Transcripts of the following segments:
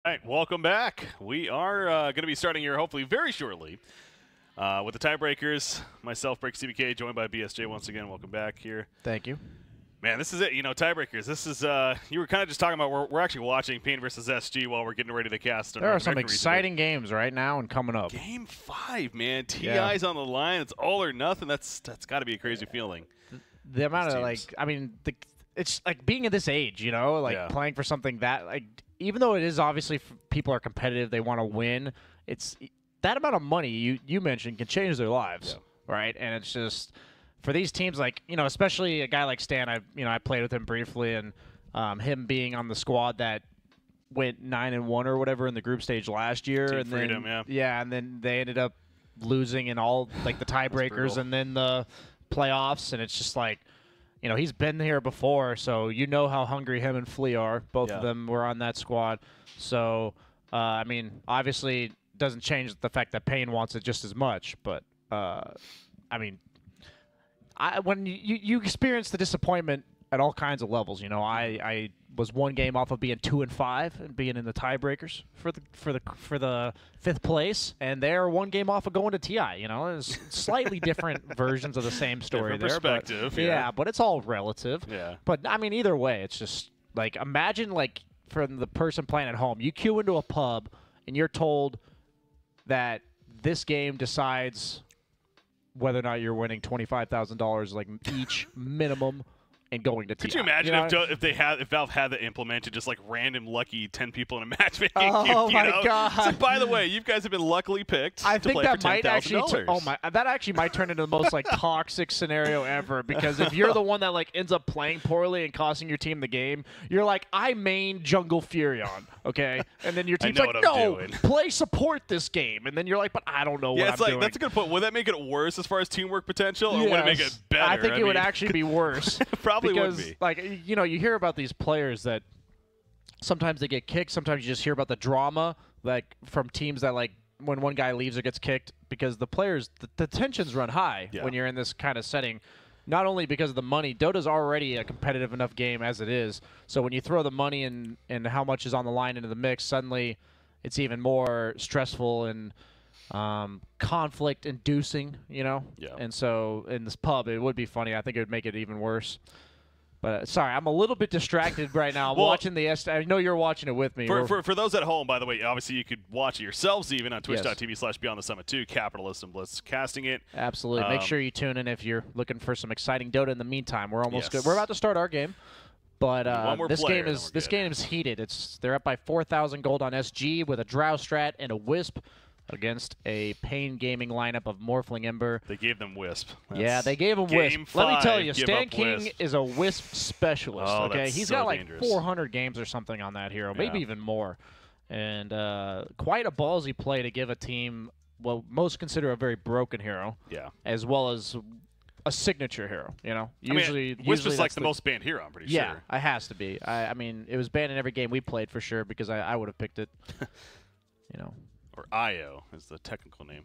All right, welcome back. We are going to be starting here hopefully very shortly with the tiebreakers. Myself, BreakyCPK, joined by BSJ once again. Welcome back here. Thank you. Man, this is it. You know, tiebreakers. This is, you were kind of just talking about, we're actually watching Pain versus SG while we're getting ready to cast. There are some exciting games right now and coming up. Game 5, man. TI's on the line. It's all or nothing. That's got to be a crazy feeling. The amount of, like, I mean, it's like being at this age, you know, like playing for something that, like, even though it is obviously people are competitive, they want to win, it's that amount of money you mentioned can change their lives, right? And it's just for these teams, like, you know, especially a guy like Stan. I played with him briefly, and him being on the squad that went 9-1 or whatever in the group stage last year, Team and Freedom, then and then they ended up losing in all like the tiebreakers and then the playoffs, and it's just like, you know, he's been here before, so you know how hungry him and Flea are. Both of them were on that squad. So, I mean, obviously doesn't change the fact that Payne wants it just as much. But, I mean, when you experience the disappointment at all kinds of levels, you know, I was one game off of being 2-5 and being in the tiebreakers for the 5th place, and they're one game off of going to TI. You know, it's slightly different versions of the same story there. Perspective, but, but it's all relative. Yeah. But I mean, either way, it's just like, imagine, like, from the person playing at home, you queue into a pub and you're told that this game decides whether or not you're winning $25,000, like, each minimum. And going to TI. Could you imagine if Valve had that implemented, just like random lucky 10 people in a matchmaking queue? Oh my god! So, by the way, you guys have been luckily picked. I to think play that for might actually. That actually might turn into the most like toxic scenario ever. Because if you're the one that like ends up playing poorly and costing your team the game, you're like, I main Jungle Furion, okay? And then your team's like, no, play support this game. And then you're like, but I don't know what I'm doing. That's a good point. Would that make it worse as far as teamwork potential, or would it make it better? I think it would actually be worse. Probably because, would be. Like, you know, you hear about these players that sometimes they get kicked. Sometimes you just hear about the drama, like, from teams that, like, when one guy leaves or gets kicked, because the players, the tensions run high when you're in this kind of setting. Not only because of the money, Dota's already a competitive enough game as it is. So when you throw the money and how much is on the line into the mix, suddenly it's even more stressful and conflict-inducing, you know? Yeah. And so in this pub, it would be funny. I think it would make it even worse. But sorry, I'm a little bit distracted right now. I'm watching the I know you're watching it with me. For those at home, by the way, obviously you could watch it yourselves even on twitch.tv/BeyondTheSummit2, Capitalism Blitz casting it. Absolutely. Make sure you tune in if you're looking for some exciting Dota. In the meantime, we're almost good. We're about to start our game. But this game is heated. They're up by 4,000 gold on SG with a Drow strat and a Wisp against a Pain Gaming lineup of Morphling Ember. They gave them Wisp. Yeah, they gave him Wisp. Let me tell you, Stan King is a Wisp specialist. Okay, he's got like 400 games or something on that hero, maybe even more. And quite a ballsy play to give a team what most consider a very broken hero, as well as a signature hero. You know, usually Wisp is like the most banned hero, I'm pretty sure. Yeah, it has to be. I mean, it was banned in every game we played for sure because I would have picked it. You know. Or IO is the technical name.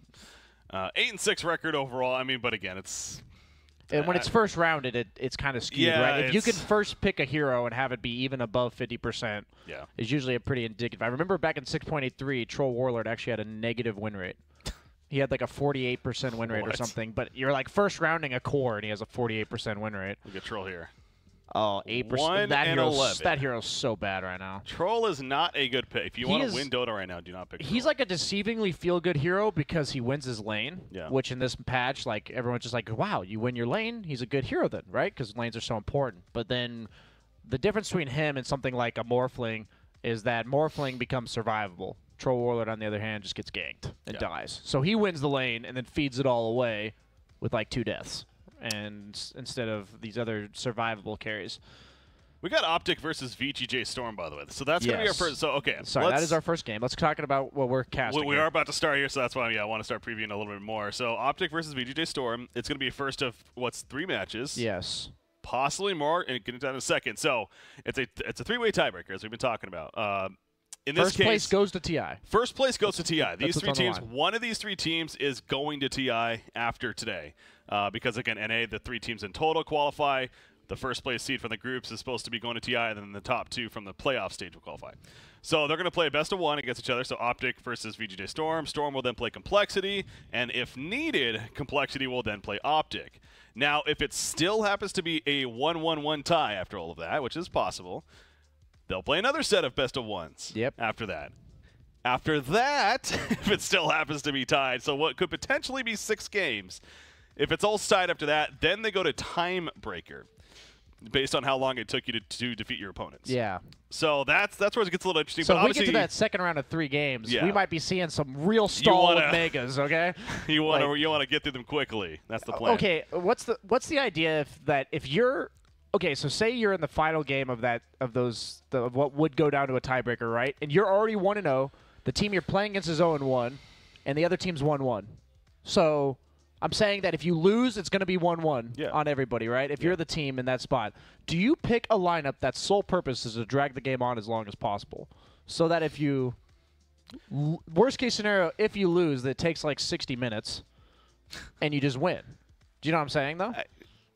8-6 record overall. I mean, but again, it's and when it's first rounded, it's kind of skewed, right? If you can first pick a hero and have it be even above 50%, is usually a pretty indicative. I remember back in 6.83, Troll Warlord actually had a negative win rate. He had like a 48% win rate or something. But you're like first rounding a core, and he has a 48% win rate. Look at Troll here. Oh, 8%. That hero's so bad right now. Troll is not a good pick. If you want to win Dota right now, do not pick Troll. He's like a deceivingly feel-good hero because he wins his lane, which in this patch, like, everyone's just like, wow, you win your lane, he's a good hero then, right? Because lanes are so important. But then the difference between him and something like a Morphling is that Morphling becomes survivable. Troll Warlord, on the other hand, just gets ganked and dies. So he wins the lane and then feeds it all away with, like, 2 deaths. And instead of these other survivable carries. We got OpTic versus VGJ.Storm, by the way. So that's going to be our first. So, okay. Sorry, that is our first game. Let's talk about what we're casting. We are about to start here, so that's why I want to start previewing a little bit more. So OpTic versus VGJ.Storm. It's going to be a first of, 3 matches? Yes. Possibly more, and get into that in a second. So it's a 3-way tiebreaker, as we've been talking about. In this case, first place goes to TI. First place goes to TI. These 3 teams, one of these 3 teams is going to TI after today. Because, again, NA, the 3 teams in total qualify. The first place seed from the groups is supposed to be going to TI, and then the top 2 from the playoff stage will qualify. So they're going to play best of one against each other. So OpTic versus VGJ.Storm. Storm will then play Complexity, and if needed, Complexity will then play OpTic. Now, if it still happens to be a 1-1-1 tie after all of that, which is possible, they'll play another set of best of ones after that. After that, if it still happens to be tied, so what could potentially be 6 games, if it's all tied after that, then they go to Tiebreaker, based on how long it took you to defeat your opponents. Yeah. So that's where it gets a little interesting. So but if we get to that second round of 3 games, we might be seeing some real stall with megas. Okay. you want to get through them quickly. That's the plan. Okay. What's the idea if you're so say you're in the final game of what would go down to a tiebreaker, right? And you're already 1-0. The team you're playing against is 0-1, and the other team's 1-1. So I'm saying that if you lose, it's going to be 1-1 on everybody, right? If you're the team in that spot. Do you pick a lineup that's sole purpose is to drag the game on as long as possible? So that if you – worst case scenario, if you lose, that it takes like 60 minutes and you just win. Do you know what I'm saying, though?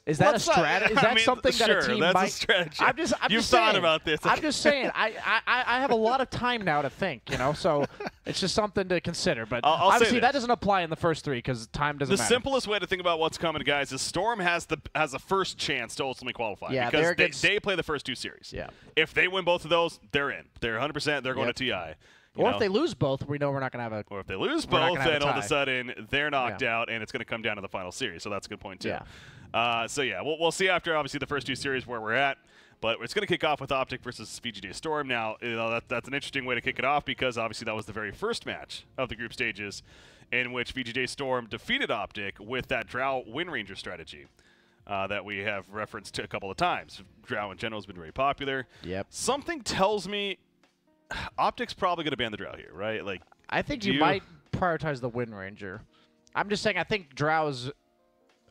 Is that a strategy? Is that something that a team that's might? A strategy. You've thought about this. I'm just saying. I have a lot of time now to think. So it's just something to consider. But obviously that doesn't apply in the first 3 because time doesn't matter. The simplest way to think about what's coming, guys, is Storm has a first chance to ultimately qualify. Yeah, because they play the first 2 series. Yeah. If they win both of those, they're in. They're 100%. They're going to TI. Or if they lose both, we know we're not going to have a. Or if they lose both, then all of a sudden they're knocked out, and it's going to come down to the final series. So that's a good point too. Yeah. We'll see after obviously the first 2 series where we're at, but it's going to kick off with OpTic versus VGJ.Storm. Now, that's an interesting way to kick it off because obviously that was the very first match of the group stages, in which VGJ.Storm defeated OpTic with that Drow Wind Ranger strategy that we have referenced to a couple of times. Drow in general has been very popular. Yep. Something tells me OpTic's probably going to ban the Drow here, right? Like, I think you might prioritize the Wind Ranger. I'm just saying I think Drow's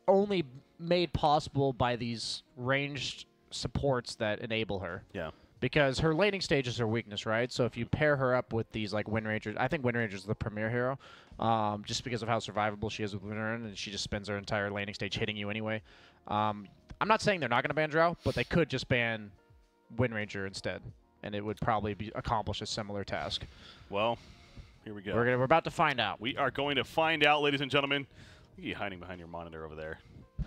only made possible by these ranged supports that enable her. Yeah. Because her laning stage is her weakness, right? So if you pair her up with these like Wind Rangers, I think Wind Ranger's the premier hero, just because of how survivable she is with Wind Ranger, and she just spends her entire laning stage hitting you anyway. I'm not saying they're not going to ban Drow, but they could just ban Wind Ranger instead, and it would probably accomplish a similar task. Well, here we go. We're about to find out. We are going to find out, ladies and gentlemen. Look at you hiding behind your monitor over there.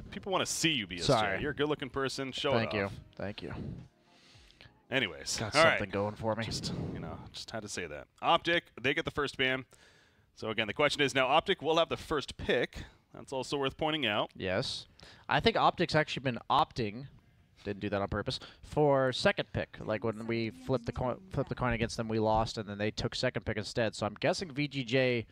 People want to see you, BSJ. Sorry. You're a good-looking person. Show it off. Thank you. Anyways, got all something right. going for me. Just had to say that. OpTic, they get the first ban. So again, the question is now OpTic will have the first pick. That's also worth pointing out. Yes, I think OpTic's actually been opting. Didn't do that on purpose for second pick. Like when we flipped the coin against them, we lost, and then they took second pick instead. So I'm guessing VGJ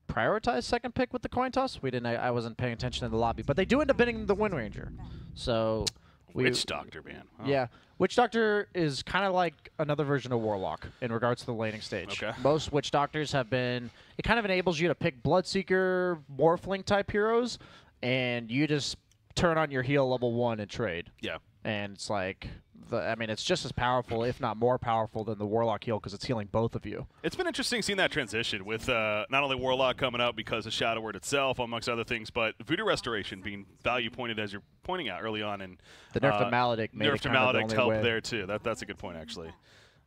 prioritized second pick with the coin toss. We didn't. I wasn't paying attention in the lobby, but they do end up binning the Wind Ranger. So Witch Doctor ban. Oh. Yeah, Witch Doctor is kind of like another version of Warlock in regards to the laning stage. Okay. Most Witch Doctors have been. It kind of enables you to pick Bloodseeker, Morphling type heroes, and you just turn on your heal level 1 and trade. Yeah. And it's like, it's just as powerful, if not more powerful, than the Warlock heal because it's healing both of you. It's been interesting seeing that transition with not only Warlock coming out because of Shadow Word itself, amongst other things, but Voodoo Restoration being value pointed as you're pointing out early on. And the nerf to Maledict made it kind of the only helped way. there, too. That's a good point, actually.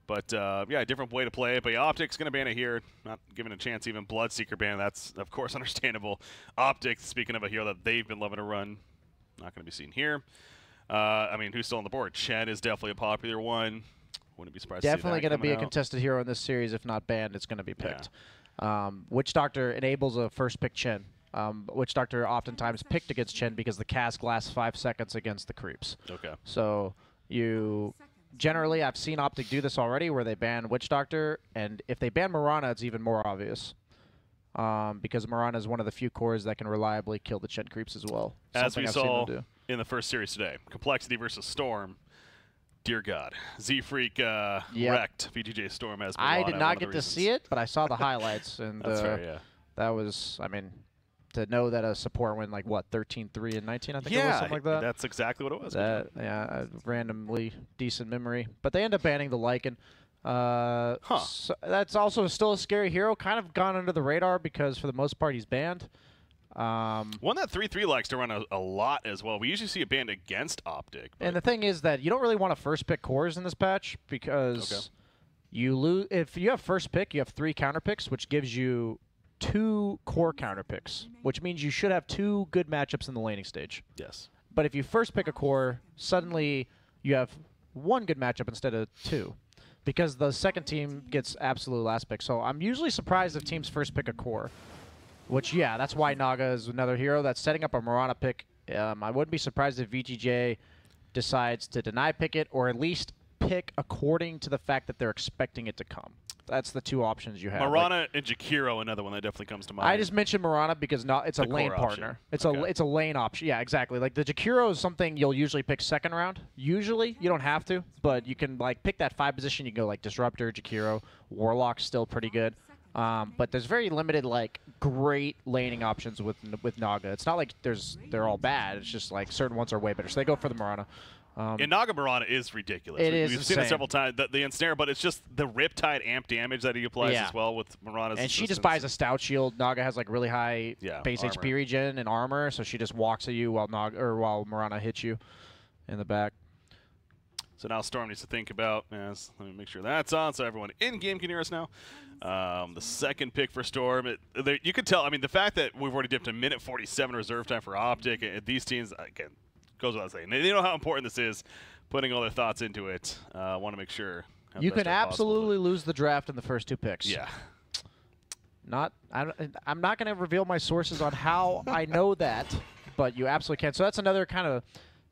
But, yeah, a different way to play it. But, yeah, OpTic's going to ban it here. Not giving a chance even Bloodseeker ban. That's, of course, understandable. OpTic, speaking of a hero that they've been loving to run, not going to be seen here. Who's still on the board? Chen is definitely a popular one. Wouldn't be surprised definitely to see that going to be a out. contested hero in this series. If not banned, it's going to be picked. Yeah. Witch Doctor enables a first pick Chen. Witch Doctor oftentimes picked against Chen because the cast lasts 5 seconds against the creeps. Okay. So generally, I've seen OpTic do this already where they ban Witch Doctor, and if they ban Mirana, it's even more obvious. Because Mirana is one of the few cores that can reliably kill the Chen creeps as well. As we saw in the first series today, Complexity versus Storm. Dear God, Z-Freak wrecked VGJ.Storm as I did not get to see it, but I saw the highlights, and that's fair, yeah. That was, to know that a support went like what 13-3 and 19, I think it was something like that. That's exactly what it was. A randomly decent memory, but they end up banning the Lycan. So that's also still a scary hero, kind of gone under the radar because for the most part he's banned. One that 3-3 likes to run a lot as well. We usually see it banned against OpTic. And the thing is that you don't really want to first pick cores in this patch because You lose if you have first pick. You have 3 counter picks, which gives you 2 core counter picks, which means you should have 2 good matchups in the laning stage. Yes. But if you first pick a core, suddenly you have 1 good matchup instead of 2, because the second team gets absolute last pick. So I'm usually surprised if teams first pick a core, which, yeah, that's why Naga is another hero that's setting up a Mirana pick. I wouldn't be surprised if VGJ decides to deny pick it, or at least pick according to the fact that they're expecting it to come. That's the 2 options you have. Mirana and Jakiro, another one that definitely comes to mind. I just mentioned Mirana because it's a lane partner. It's a lane option. Yeah, exactly. Like the Jakiro is something you'll usually pick second round. Usually, you don't have to, but you can like pick that 5 position. You can go like Disruptor, Jakiro, Warlock's still pretty good. But there's very limited like great laning options with Naga. It's not like they're all bad. It's just like certain ones are way better. So they go for the Mirana. And Naga Mirana is ridiculous. We've seen it several times, the ensnare, but it's just the Riptide amp damage that he applies as well with Mirana's And she just buys a stout shield. Naga has like really high base armor. HP regen and armor, so she just walks at you while Mirana hits you in the back. So now Storm needs to think about, let me make sure that's on so everyone in-game can hear us now. The second pick for Storm, you could tell, I mean, the fact that we've already dipped a minute 47 reserve time for OpTic, these teams, again, goes without saying. They know how important this is, putting all their thoughts into it. Want to make sure. You can absolutely lose the draft in the first 2 picks. Yeah. I'm not going to reveal my sources on how I know that, but you absolutely can. So that's another kind of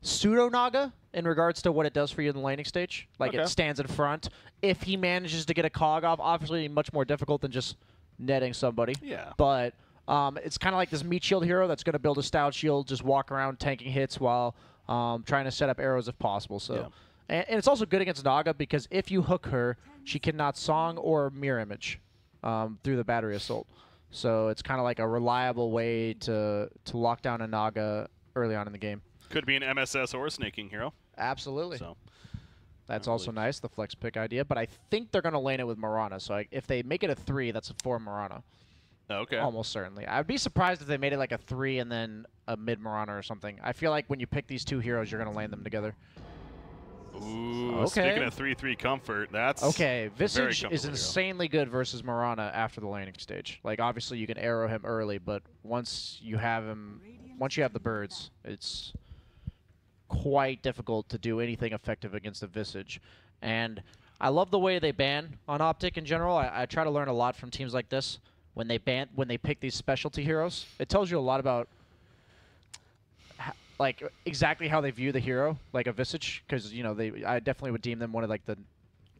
pseudo-Naga in regards to what it does for you in the laning stage. Like it stands in front. If he manages to get a cog off, obviously much more difficult than just netting somebody. Yeah. But it's kind of like this meat shield hero that's going to build a stout shield, just walk around tanking hits while trying to set up arrows if possible. So, and it's also good against Naga because if you hook her, she cannot song or mirror image through the battery assault. So it's kind of like a reliable way to lock down a Naga early on in the game. Could be an MSS or a snaking hero. Absolutely. So that's also nice, the flex pick idea. But I think they're going to lane it with Mirana. So if they make it a 3, that's a 4 Mirana. Okay. Almost certainly. I'd be surprised if they made it like a 3 and then a mid Mirana or something. I feel like when you pick these 2 heroes, you're going to lane them together. Ooh, speaking of 3-3 comfort, that's okay. Visage is insanely good versus Mirana after the laning stage. Like obviously you can arrow him early, but once you have the birds, it's quite difficult to do anything effective against the Visage. And I love the way they ban on OpTic in general. I try to learn a lot from teams like this. When they pick these specialty heroes, it tells you a lot about like exactly how they view the hero, like a Visage, because I definitely would deem them one of like the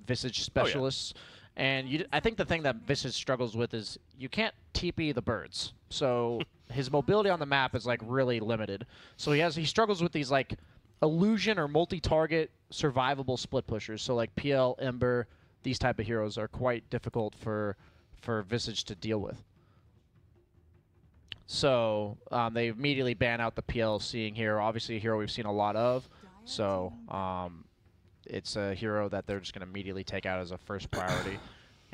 Visage specialists. And I think the thing that Visage struggles with is you can't TP the birds, so his mobility on the map is like really limited. So he struggles with these like illusion or multi-target survivable split pushers. So like PL, Ember, these type of heroes are quite difficult for Visage to deal with. So they immediately ban out the PL seeing hero. Obviously a hero we've seen a lot of. So it's a hero that they're just going to immediately take out as a first priority.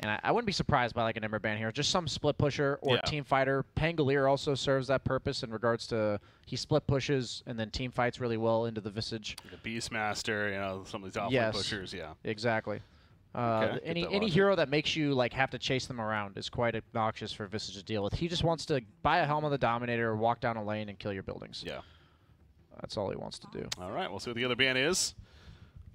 And I wouldn't be surprised by like an Ember ban here. Just some split pusher or team fighter. Pangolier also serves that purpose in regards to he split pushes and then team fights really well into the Visage. The Beastmaster, some of these offlane pushers, Exactly. Any hero that makes you like have to chase them around is quite obnoxious for Visage to deal with. He just wants to buy a Helm of the Dominator, walk down a lane, and kill your buildings. Yeah. That's all he wants to do. All right, we'll see what the other ban is.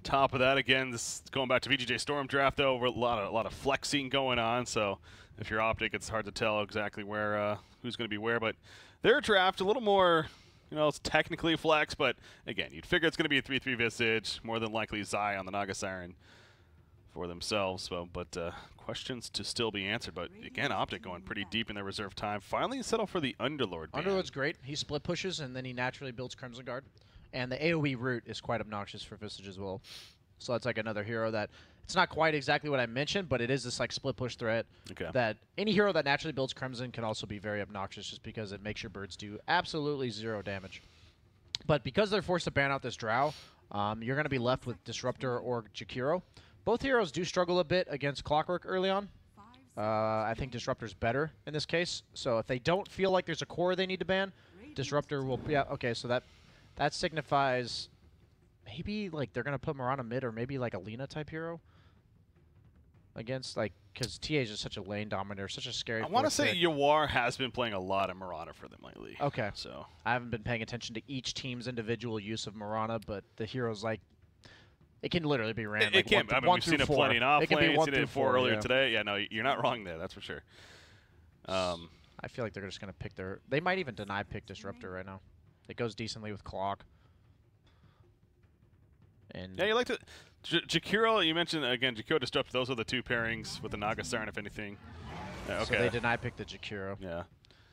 Top of that, again, this going back to VGJ.Storm draft, though, a lot of flexing going on. So if you're OpTic, it's hard to tell exactly where who's going to be where. But their draft, a little more, it's technically flex. But again, you'd figure it's going to be a 3-3 Visage, more than likely Zai on the Naga Siren for themselves. So, but questions to still be answered. But again, OpTic going pretty deep in their reserve time. Finally settle for the Underlord ban. Underlord's great. He split pushes, and then he naturally builds Crimson Guard. And the AoE root is quite obnoxious for Visage as well. So that's like another hero that, it's not quite exactly what I mentioned, but it is this like split push threat that any hero that naturally builds Crimson can also be very obnoxious just because it makes your birds do absolutely 0 damage. But because they're forced to ban out this Drow, you're going to be left with Disruptor or Jakiro. Both heroes do struggle a bit against Clockwork early on. I think Disruptor's better in this case. So if they don't feel like there's a core they need to ban, Disruptor will... Yeah, okay, so that signifies maybe like they're going to put Mirana mid or maybe like a Lina type hero. against, like, because TA is just such a lane dominator, such a scary. I want to say Yawar has been playing a lot of Mirana for them lately. Okay. So I haven't been paying attention to each team's individual use of Mirana, but the hero's like, it can literally be ran. It can. I mean, we've seen it plenty in off lane. We've seen it 4 earlier today. Yeah, no, you're not wrong there. That's for sure. I feel like they're just going to pick their... They might even deny pick Disruptor right now. It goes decently with Clock. And yeah, you like to... Jakiro, you mentioned, again, Jakiro Disruptor. Those are the 2 pairings with the Naga Siren, if anything. Okay. So they deny pick the Jakiro. Yeah.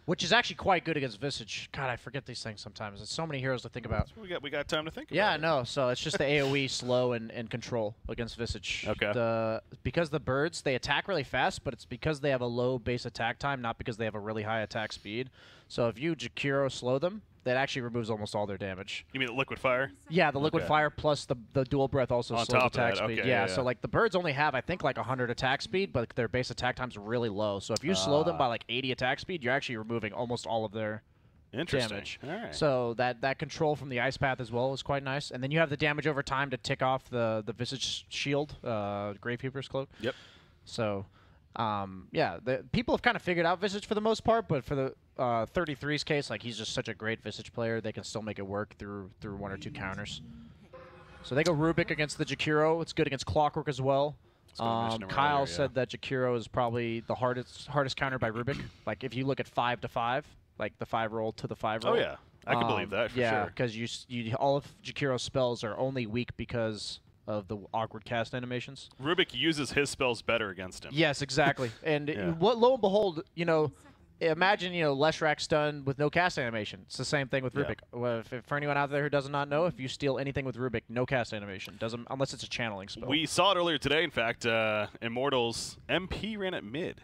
Which is actually quite good against Visage. God, I forget these things sometimes. There's so many heroes to think about. We got time to think about. Yeah, no. So it's just the AoE slow and control against Visage. Okay. Because the birds, they attack really fast, but it's because they have a low base attack time, not because they have a really high attack speed. So if you Jakiro slow them, that actually removes almost all their damage. You mean the Liquid Fire? Yeah, the Liquid Fire plus the Dual Breath also slows attack speed. Okay, yeah, so like the birds only have, I think, like 100 attack speed, but their base attack time's really low. So if you slow them by like 80 attack speed, you're actually removing almost all of their damage. All right. So that control from the Ice Path as well is quite nice. And then you have the damage over time to tick off the Visage Shield, Gravekeeper's Cloak. Yep. So, yeah, people have kind of figured out Visage for the most part, but for the 33's case, like, he's just such a great Visage player, they can still make it work through 1 or 2 counters. So they go Rubik against the Jakiro. It's good against Clockwork as well. Kyle said that Jakiro is probably the hardest counter by Rubik. Like, if you look at 5 to 5, like the 5 roll to the 5 roll. Oh yeah, I can believe that for sure. Yeah, because all of Jakiro's spells are only weak because of the awkward cast animations. Rubik uses his spells better against him. Yes, exactly. And lo and behold, you know, imagine, you know, Leshrac stun with no cast animation. It's the same thing with Rubik. Well, for anyone out there who does not know, if you steal anything with Rubik, no cast animation, doesn't unless it's a channeling spell. We saw it earlier today. In fact, Immortals MP ran at mid.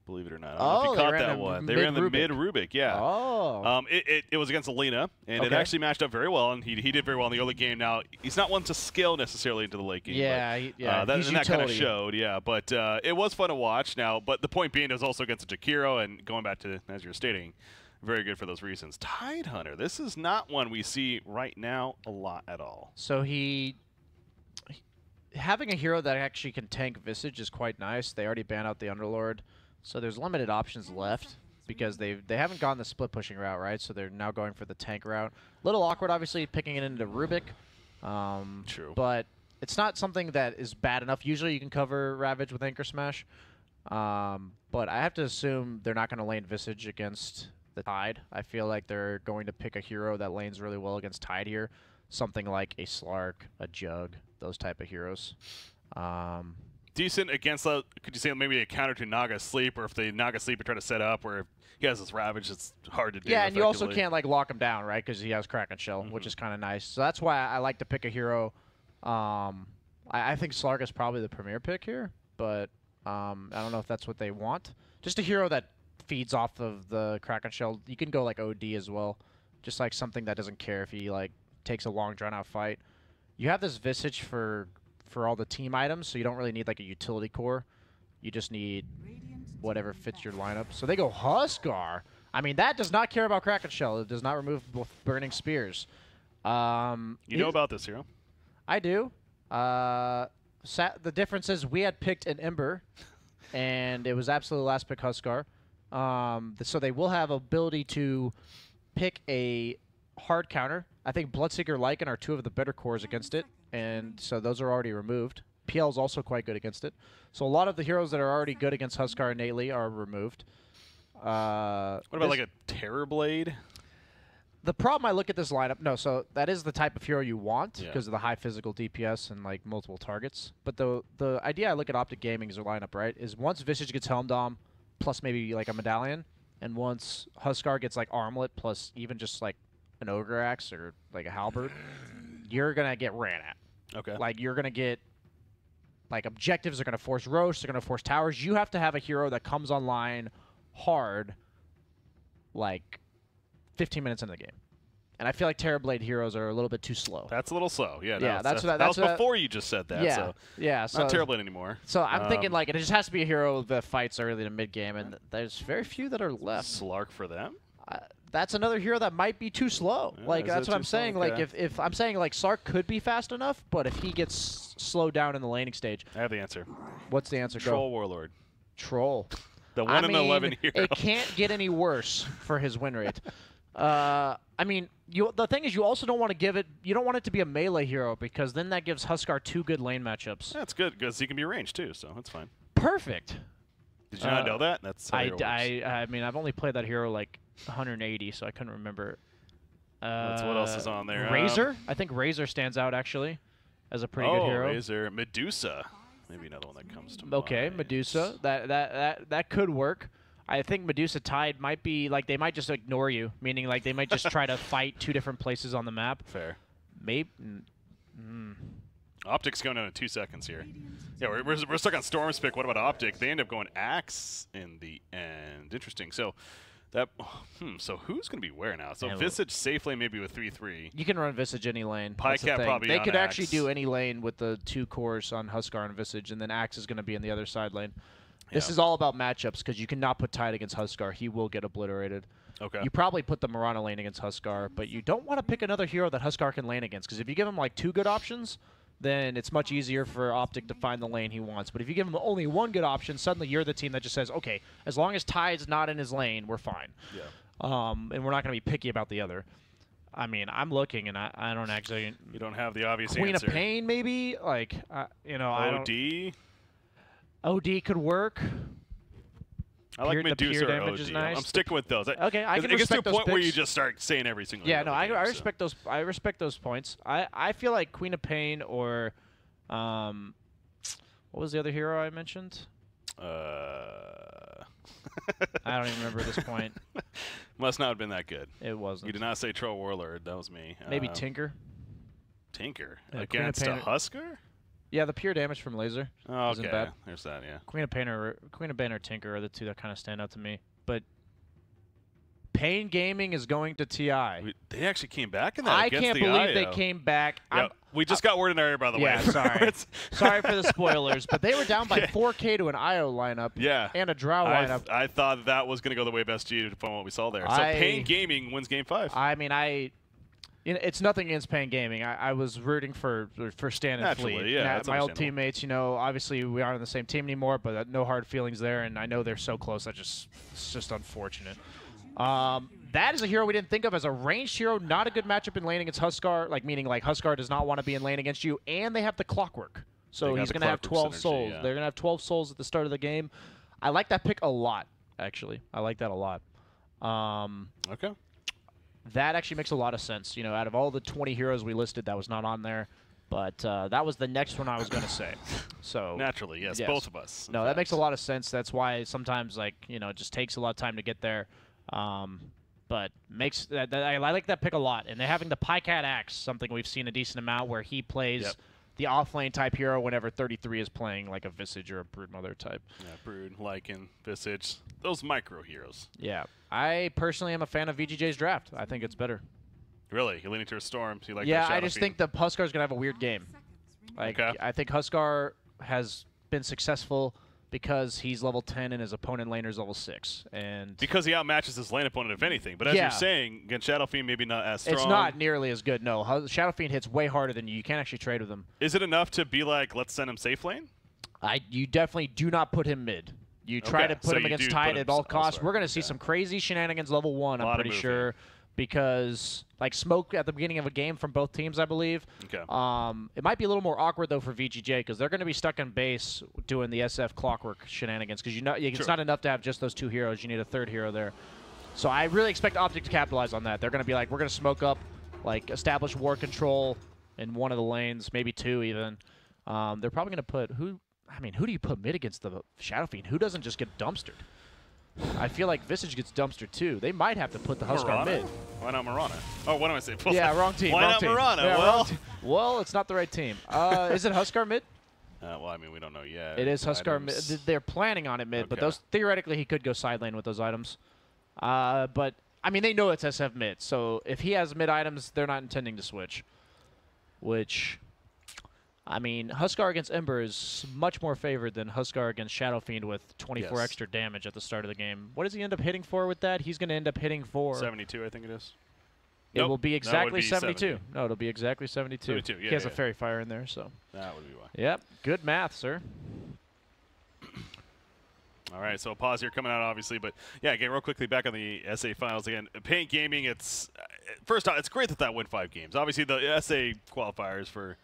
Believe it or not. I don't know if you caught that one. They ran the mid Rubik, yeah. Oh. It was against Alina, and it actually matched up very well, and he did very well in the early game. Now, he's not one to scale necessarily into the late game. Yeah, but, that kind of showed, yeah. But it was fun to watch. Now, but the point being, it was also against a Jakiro, and going back to, as you're stating, very good for those reasons. Tidehunter, this is not one we see right now a lot at all. So having a hero that actually can tank Visage is quite nice. They already banned out the Underlord. So there's limited options left because they haven't gone the split pushing route, right? So they're now going for the tank route. Little awkward, obviously, picking it into Rubik. True. But it's not something that is bad enough. Usually you can cover Ravage with Anchor Smash. But I have to assume they're not going to lane Visage against the Tide. I feel like they're going to pick a hero that lanes really well against Tide here. Something like a Slark, a Jug, those type of heroes. Decent against, could you say maybe a counter to Naga Sleep, or if the Naga Sleep are trying to set up where he has this Ravage, it's hard to do. Yeah, and you also can't like lock him down, right? Because he has Kraken Shell, which is kind of nice. So that's why I like to pick a hero. I think Slark is probably the premier pick here, but I don't know if that's what they want. Just a hero that feeds off of the Kraken Shell. You can go like OD as well, just like something that doesn't care if he like takes a long drawn out fight. You have this Visage for all the team items, so you don't really need like a utility core. You just need whatever fits your lineup. So they go Huskar. I mean, that does not care about Kraken Shell. It does not remove both Burning Spears. You know about this hero? I do. The difference is we had picked an Ember, and it was absolutely last pick Huskar. So they will have ability to pick a hard counter. I think Bloodseeker Lycan are 2 of the better cores against it, and so those are already removed. PL is also quite good against it. So a lot of the heroes that are already good against Huskar innately are removed. What about like a Terrorblade? The problem I look at this lineup, no, so that is the type of hero you want because of the high physical DPS and like multiple targets. But the idea I look at OpTic Gaming's lineup, right, is once Visage gets Helm Dom plus maybe like a Medallion, and once Huskar gets like Armlet plus even just like an Ogre Axe or like a Halberd, you're going to get ran at. Okay. Like, you're going to get, like, objectives are going to force Roche, they're going to force towers. You have to have a hero that comes online hard, like, 15 minutes into the game. And I feel like Terrorblade heroes are a little bit too slow. That's a little slow. Yeah, no, yeah, that's that was before you just said that. Yeah, so yeah. So, not Terrorblade anymore. So I'm thinking, like, it just has to be a hero that fights early to mid-game, and there's very few that are left. Slark for them? That's another hero that might be too slow. Yeah, like that's what I'm saying. Okay. Like if I'm saying like Sark could be fast enough, but if he gets slowed down in the laning stage. I have the answer. What's the answer? Troll Go. Warlord. Troll. The 1 in 11 hero. It can't get any worse for his win rate. I mean, the thing is, you also don't want to give it. You don't want it to be a melee hero because then that gives Huskar 2 good lane matchups. That's good because he can be ranged too, so that's fine. Perfect. Did you not know that? That's how I mean, I've only played that hero like 180, so I couldn't remember. What else is on there? Razor. I think Razor stands out actually as a pretty good hero. Razor. Medusa. Maybe another one that comes to mind. Okay, Medusa. That could work. I think Medusa Tide might be like they might just ignore you, meaning like they might just try to fight 2 different places on the map. Fair. Maybe. OpTic's going down in 2 seconds here. Yeah, we're stuck on Storm's pick. What about OpTic? They end up going Axe in the end. Interesting. So that so who's going to be where now? So Visage safe lane maybe with 3-3. You can run Visage any lane. Pycat probably They on could Axe. actually do any lane with the 2 cores on Huskar and Visage, and then Axe is going to be in the other side lane. This is all about matchups because you cannot put Tide against Huskar. He will get obliterated. Okay. You probably put the Mirana lane against Huskar, but you don't want to pick another hero that Huskar can lane against because if you give him like 2 good options, then it's much easier for OpTic to find the lane he wants. But if you give him only 1 good option, suddenly you're the team that just says, okay, as long as Tide's not in his lane, we're fine. Yeah. And we're not going to be picky about the other. I mean, I'm looking, and I don't actually... You don't have the obvious Queen answer. of Pain, maybe? Like, you know, I don't... OD? OD could work. I like Medusa or damage OD. is nice. I'm sticking with those. Okay, I can It gets to a respect those point where picks. you just start saying every single Yeah, hero no, in the I game, respect those. I respect those points. I feel like Queen of Pain or, what was the other hero I mentioned? I don't even remember at this point. Must not have been that good. It wasn't. You did not say Troll Warlord. That was me. Maybe Tinker. Tinker Yeah, against a Huskar? Yeah, the pure damage from laser. Oh, isn't okay. bad. There's that. Yeah. Queen of Pain or Tinker are the 2 that kind of stand out to me. But Pain Gaming is going to TI. They actually came back in that. I against can't the believe IO. they came back. Yeah, we just got word in our ear, by the way. Yeah, sorry. Sorry for the spoilers, but they were down by 4K to an IO lineup. Yeah. And a Drow lineup. I thought that was going to go the way best G from what we saw there. So Pain Gaming wins Game 5. I mean, you know, it's nothing against Pain Gaming. I was rooting for Stan and Naturally, Fleet. yeah, My old teammates, you know, obviously we aren't on the same team anymore, but no hard feelings there, and I know they're so close. It's just unfortunate. That is a hero we didn't think of as a ranged hero. Not a good matchup in lane against Huskar, like meaning like Huskar does not want to be in lane against you, and they have the clockwork. So he's going to have 12 souls. Yeah. They're going to have 12 souls at the start of the game. I like that pick a lot, actually. I like that a lot. Okay. That actually makes a lot of sense. You know, out of all the 20 heroes we listed, that was not on there. But that was the next one I was going to say. So Naturally, yes, both of us. No, that makes a lot of sense. That's why sometimes, like, you know, it just takes a lot of time to get there. But makes I like that pick a lot. And they're having the Pycat Axe, something we've seen a decent amount, where he plays the off-lane type hero whenever 33 is playing like a Visage or a Broodmother type. Yeah, Brood, Lycan, Visage, those micro heroes. Yeah. I personally am a fan of VGJ's draft. I think it's better. Really? You're leaning towards Storm? So you like I just think the Huskar's going to have a weird game. Like, I think Huskar has been successful because he's level 10 and his opponent laner's level 6. And because he outmatches his lane opponent, if anything. But as you're saying, against Shadow Fiend, maybe not as strong. It's not nearly as good, no. Shadow Fiend hits way harder than you. You can't actually trade with him. Is it enough to be like, let's send him safe lane? You definitely do not put him mid. You try to put him against Tide at all costs. We're going to see some crazy shenanigans level 1, I'm pretty sure. Because, like, smoke at the beginning of a game from both teams, I believe. Okay. It might be a little more awkward, though, for VGJ, because they're going to be stuck in base doing the SF clockwork shenanigans, because it's not enough to have just those 2 heroes. You need a 3rd hero there. So I really expect OpTic to capitalize on that. They're going to be like, we're going to smoke up, like, establish war control in one of the lanes, maybe 2 even. They're probably going to put who do you put mid against the Shadow Fiend? Who doesn't just get dumpstered? I feel like Visage gets dumpstered too. They might have to put the Huskar mid. Why not Mirana? Oh, what am I saying? Yeah, wrong team. Why wrong not team. Mirana? Yeah, well, it's not the right team. Is it Huskar mid? Well, I mean, we don't know yet. It is Huskar mid. They're planning on it mid, but those theoretically he could go side lane with those items. But I mean, they know it's SF mid, so if he has mid items, they're not intending to switch. Which I mean, Huskar against Ember is much more favored than Huskar against Shadow Fiend with 24 extra damage at the start of the game. What does he end up hitting for with that? He's going to end up hitting for 72, I think it is. It will be exactly 72. 70. No, it'll be exactly 72. 72, yeah, he has a Fairy Fire in there, so. That would be why. Yep, good math, sir. All right, so pause here coming out, obviously. But, yeah, again, real quickly, back on the SA finals again. Paint Gaming, it's first off, it's great that win 5 games. Obviously, the SA qualifiers, for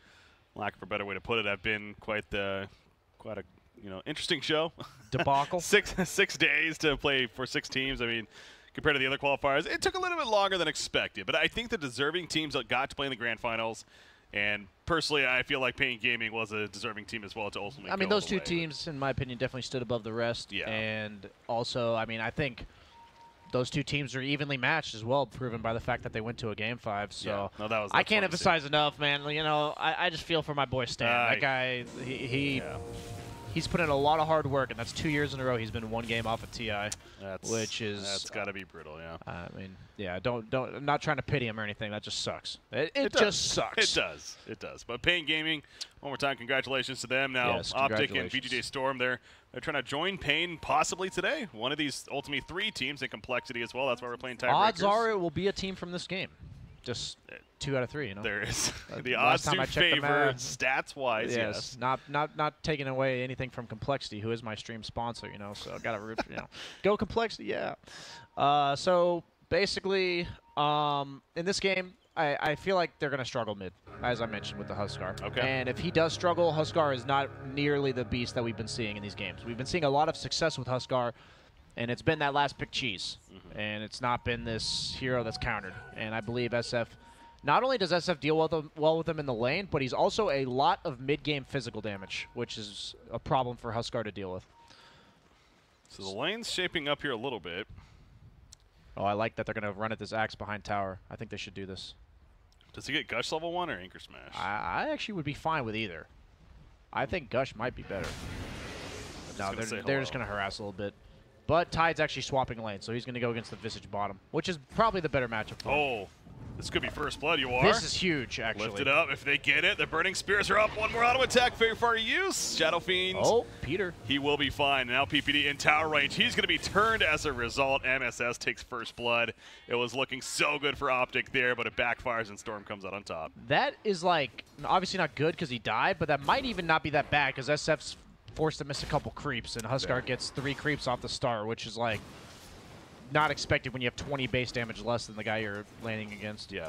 lack of a better way to put it, have been quite a interesting show. Debacle. 6 days to play for 6 teams. I mean, compared to the other qualifiers, it took a little bit longer than expected. But I think the deserving teams that got to play in the grand finals, and personally, I feel like Paint Gaming was a deserving team as well to ultimately. I mean, those two teams, in my opinion, definitely stood above the rest. Yeah. And also, I mean, I think those two teams are evenly matched as well, proven by the fact that they went to a Game 5. So yeah. No, that's I can't emphasize enough, man. You know, I just feel for my boy Stan. That guy, he's put in a lot of hard work, and that's 2 years in a row he's been 1 game off of TI, that's got to be brutal, yeah. I mean, yeah, I'm not trying to pity him or anything. That just sucks. It just sucks. It does. But Paint Gaming, one more time, congratulations to them. Now, yes, OpTic and VGJ.Storm, they're trying to join Pain possibly today. One of these ultimately 3 teams in complexity as well. That's why we're playing Tiebreakers. Odds are it will be a team from this game. Just 2 out of 3, you know. There is the odds do favor stats-wise. Yes, not taking away anything from Complexity, who is my stream sponsor, you know. So I got to root, go Complexity, yeah. So basically, in this game, I feel like they're going to struggle mid, as I mentioned with the Huskar. Okay. And if he does struggle, Huskar is not nearly the beast that we've been seeing in these games. We've been seeing a lot of success with Huskar, and it's been that last pick cheese. And it's not been this hero that's countered. And I believe SF, not only does SF deal well with him in the lane, but he's also a lot of mid-game physical damage, which is a problem for Huskar to deal with. So the lane's shaping up here a little bit. Oh, I like that they're going to run at this Axe behind tower. I think they should do this. Does he get Gush level 1 or Anchor Smash? I actually would be fine with either. I think Gush might be better. No, they're just going to harass a little bit. But Tide's actually swapping lane, so he's going to go against the Visage bottom, which is probably the better matchup for him. Oh, this could be first blood, you are. This is huge, actually. Lift it up if they get it. The Burning Spears are up. 1 more auto attack. Very far use. Shadow Fiend. Oh, Peter. He will be fine. Now PPD in tower range. He's going to be turned as a result. MSS takes first blood. It was looking so good for OpTic there, but it backfires and Storm comes out on top. That is, like, obviously not good because he died, but that might even not be that bad because SF's forced to miss a couple creeps, and Huskar gets 3 creeps off the start, which is, like, not expected when you have 20 base damage less than the guy you're landing against. Yeah.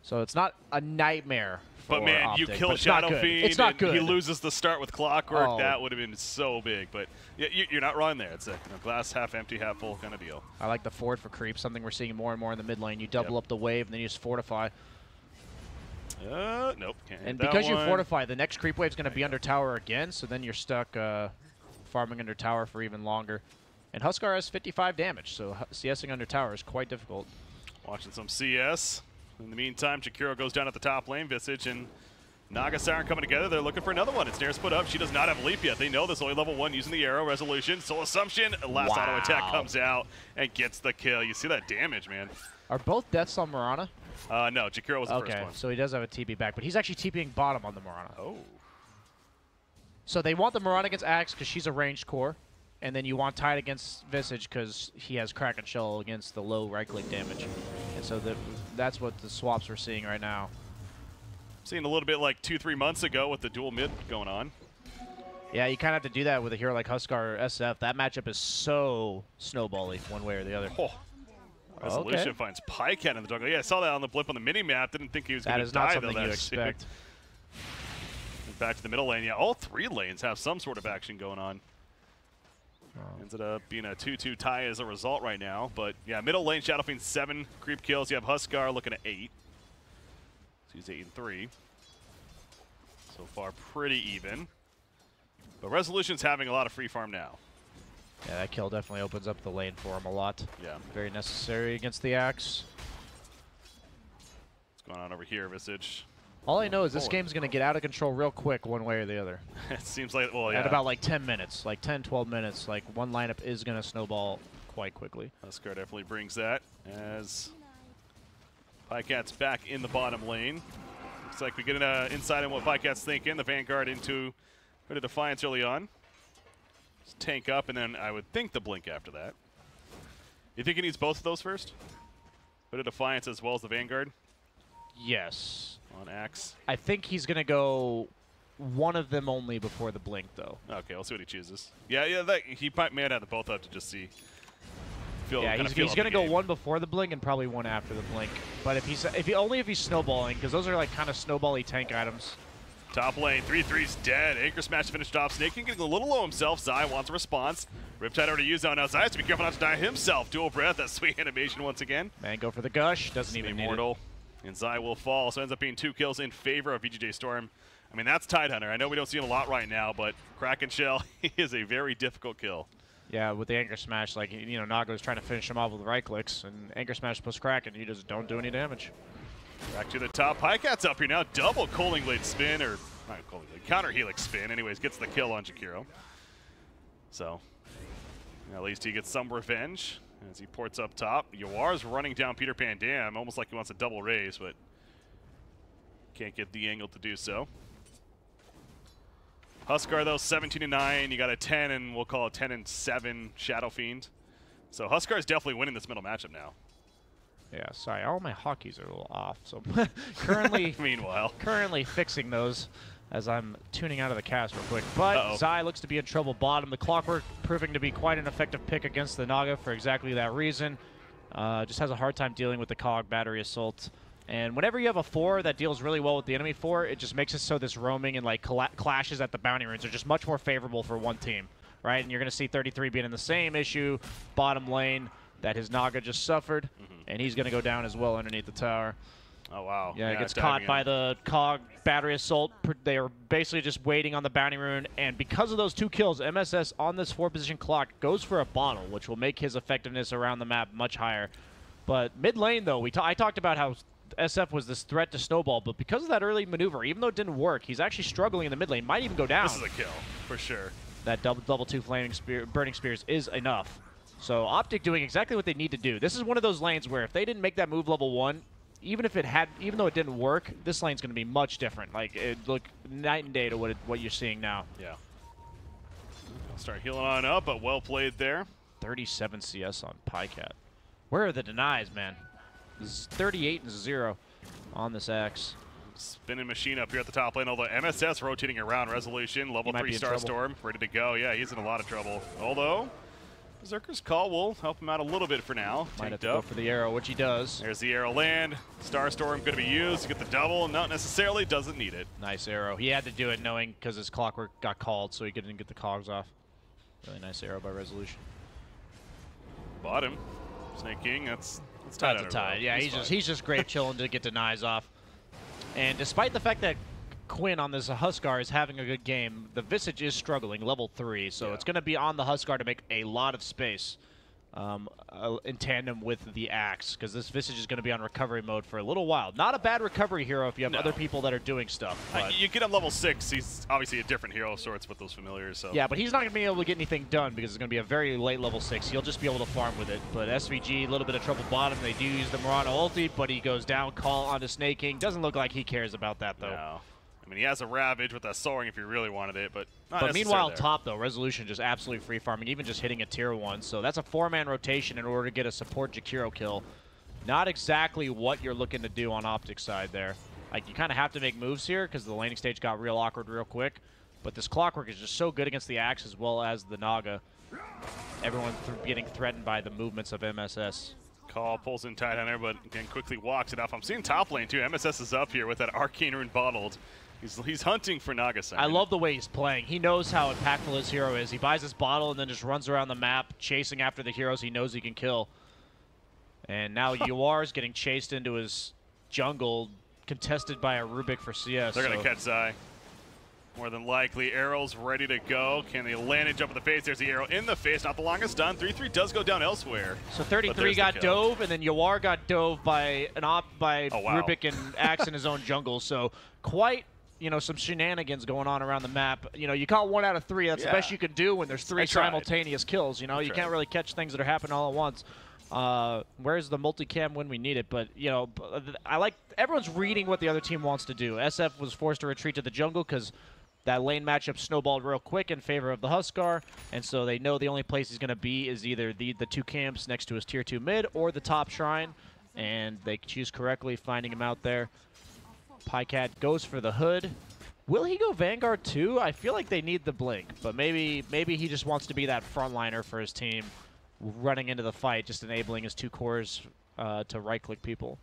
So it's not a nightmare for But, man, OpTic, you kill Shadow Fiend, it's not good. He loses the start with Clockwork. Oh. That would have been so big. But yeah, you're not wrong there. It's a glass half empty, half full kind of deal. I like the forward for creep, something we're seeing more and more in the mid lane. You double up the wave, and then you just fortify. Nope. Can't and hit because that you one. fortify, the next creep wave is going to be under tower again, so then you're stuck farming under tower for even longer. And Huskar has 55 damage, so CSing under tower is quite difficult. Watching some CS. In the meantime, Jakiro goes down at the top lane. Visage and Naga Siren coming together. They're looking for another one. It's Nair's put up. She does not have leap yet. They know this only level 1 using the arrow. Resolution. Soul Assumption. Last auto attack comes out and gets the kill. You see that damage, man. Are both deaths on Mirana? No, Jakiro was the first one. So he does have a TP back, but he's actually TPing bottom on the Mirana. Oh. So they want the Mirana against Axe because she's a ranged core, and then you want Tide against Visage because he has Kraken Shell against the low right-click damage. And so that's what the swaps we're seeing right now. Seeing a little bit like 2-3 months ago with the dual mid going on. Yeah, you kind of have to do that with a hero like Huskar or SF. That matchup is so snowbally one way or the other. Oh. Resolution finds Pycat in the jungle. Yeah, I saw that on the blip on the mini-map. Didn't think he was going to die, That is not something you expect. Back to the middle lane. Yeah, all 3 lanes have some sort of action going on. Ends up being a 2-2 tie as a result right now. But, yeah, middle lane, Shadow Fiend 7 creep kills. You have Huskar looking at 8. So he's 8 and 3. So far, pretty even. But Resolution's having a lot of free farm now. Yeah, that kill definitely opens up the lane for him a lot. Yeah. Very necessary against the Axe. What's going on over here, Visage? All I know is this game's going to get out of control real quick one way or the other. It seems like, well, yeah. At about like 10 minutes, like 10, 12 minutes, like one lineup is going to snowball quite quickly. Huskar definitely brings that as Pycat's back in the bottom lane. Looks like we get an insight on what Picat's thinking. The Vanguard into a bit of Defiance early on. Just tank up, and then I would think the Blink after that. You think he needs both of those first? Bit of Defiance as well as the Vanguard? Yes. On Axe. I think he's going to go one of them only before the Blink, though. Okay, we'll see what he chooses. Yeah, he may have them both up to just see. He's going to go one before the Blink and probably one after the Blink. But if he's snowballing, because those are like kind of snowbally tank items. Top lane, 3-3's dead. Anchor Smash finished off. Snaking getting a little low himself. Zai wants a response. Riptide already used out. Now Zai has to be careful not to die himself. Dual breath, that sweet animation once again. Man, go for the gush. Doesn't even need it. And Zai will fall, so ends up being 2 kills in favor of VGJ.Storm. I mean, that's Tidehunter. I know we don't see him a lot right now, but Kraken Shell is a very difficult kill. Yeah, with the Anchor Smash, like, you know, Naga's trying to finish him off with right clicks, and Anchor Smash plus Kraken, you just don't do any damage. Back to the top. Picat's up here now. Double Coaling Blade spin, or not Coaling Blade, counter Helix spin. Anyways, gets the kill on Jakiro. So, at least he gets some revenge as he ports up top. Yawar's running down Peter Pan Dam, almost like he wants a double raise, but can't get the angle to do so. Huskar, though, 17-9. You got a 10, and we'll call it 10-7 Shadow Fiend. So Huskar is definitely winning this middle matchup now. Yeah, sorry, all my hotkeys are a little off. So currently, currently fixing those as I'm tuning out of the cast real quick. But Zai looks to be in trouble bottom. The Clockwork proving to be quite an effective pick against the Naga for exactly that reason. Just has a hard time dealing with the Cog Battery Assault. And whenever you have a 4 that deals really well with the enemy 4, it just makes it so this roaming and like clashes at the bounty runes are just much more favorable for one team, right? And you're going to see 33 being in the same issue, bottom lane, that his Naga just suffered, and he's going to go down as well underneath the tower. Oh, wow. Yeah, he gets caught by the Cog Battery Assault. They are basically just waiting on the bounty rune, and because of those 2 kills, MSS on this 4-position clock goes for a bottle, which will make his effectiveness around the map much higher. But mid lane, though, I talked about how SF was this threat to snowball, but because of that early maneuver, even though it didn't work, he's actually struggling in the mid lane. Might even go down. This is a kill, for sure. That double 2 flaming burning spears is enough. So OpTic doing exactly what they need to do. This is one of those lanes where if they didn't make that move level 1, even though it didn't work, this lane's going to be much different. Like, it look night and day to what you're seeing now. Yeah. I'll start healing on up, but well played there. 37 CS on Picat. Where are the denies, man? This is 38-0 on this Axe. Spinning machine up here at the top lane, although MSS rotating around. Resolution, level 3 Starstorm, ready to go. Yeah, he's in a lot of trouble. Although, Berserker's Call will help him out a little bit for now. Might have to go for the arrow, which he does. There's the arrow land. Starstorm going to be used to get the double. Not necessarily, doesn't need it. Nice arrow. He had to do it knowing because his Clockwork got called, so he couldn't get the cogs off. Really nice arrow by Resolution. Bottom. Snake King, that's a tie. Yeah, he's just great chilling to get denies off. And despite the fact that Quinn on this Huskar is having a good game, the Visage is struggling, level 3, so it's going to be on the Huskar to make a lot of space in tandem with the Axe, because this Visage is going to be on recovery mode for a little while. Not a bad recovery hero if you have other people that are doing stuff. You get him level 6, he's obviously a different hero of sorts with those familiars. So. Yeah, but he's not going to be able to get anything done because it's going to be a very late level 6. He'll just be able to farm with it. But SVG, a little bit of trouble bottom. They do use the Murano ulti, but he goes down, call onto Snake King. Doesn't look like he cares about that, though. No. I mean, he has a Ravage with that soaring if he really wanted it, but not But meanwhile, top, though, Resolution just absolutely free farming, even just hitting a tier 1. So that's a 4-man rotation in order to get a support Jakiro kill. Not exactly what you're looking to do on OpTic side there. Like, you kind of have to make moves here because the laning stage got real awkward real quick. But this Clockwork is just so good against the Axe as well as the Naga. Everyone getting threatened by the movements of MSS. Call pulls in Tidehunter, but again quickly walks it off. I'm seeing top lane, too. MSS is up here with that Arcane Rune bottled. He's hunting for Naga-san. I love the way he's playing. He knows how impactful his hero is. He buys his bottle and then just runs around the map, chasing after the heroes he knows he can kill. And now Yuar's getting chased into his jungle, contested by a Rubik for CS. They're going to catch Zai. More than likely. Arrows ready to go. Can they land and jump in the face? There's the arrow in the face. Not the longest done. 3-3 does go down elsewhere. So 33 got dove, and then Yuar got dove by Rubik and Axe in his own jungle. So quite... some shenanigans going on around the map. You caught 1 out of 3. That's the best you can do when there's 3 simultaneous kills. You can't really catch things that are happening all at once. Where's the multicam when we need it? But, you know, I like everyone's reading what the other team wants to do. SF was forced to retreat to the jungle because that lane matchup snowballed real quick in favor of the Huskar, and so they know the only place he's going to be is either the 2 camps next to his tier 2 mid or the top shrine, and they choose correctly, finding him out there. Pycat goes for the hood. Will he go Vanguard too? I feel like they need the blink, but maybe he just wants to be that frontliner for his team, running into the fight, just enabling his 2 cores to right-click people.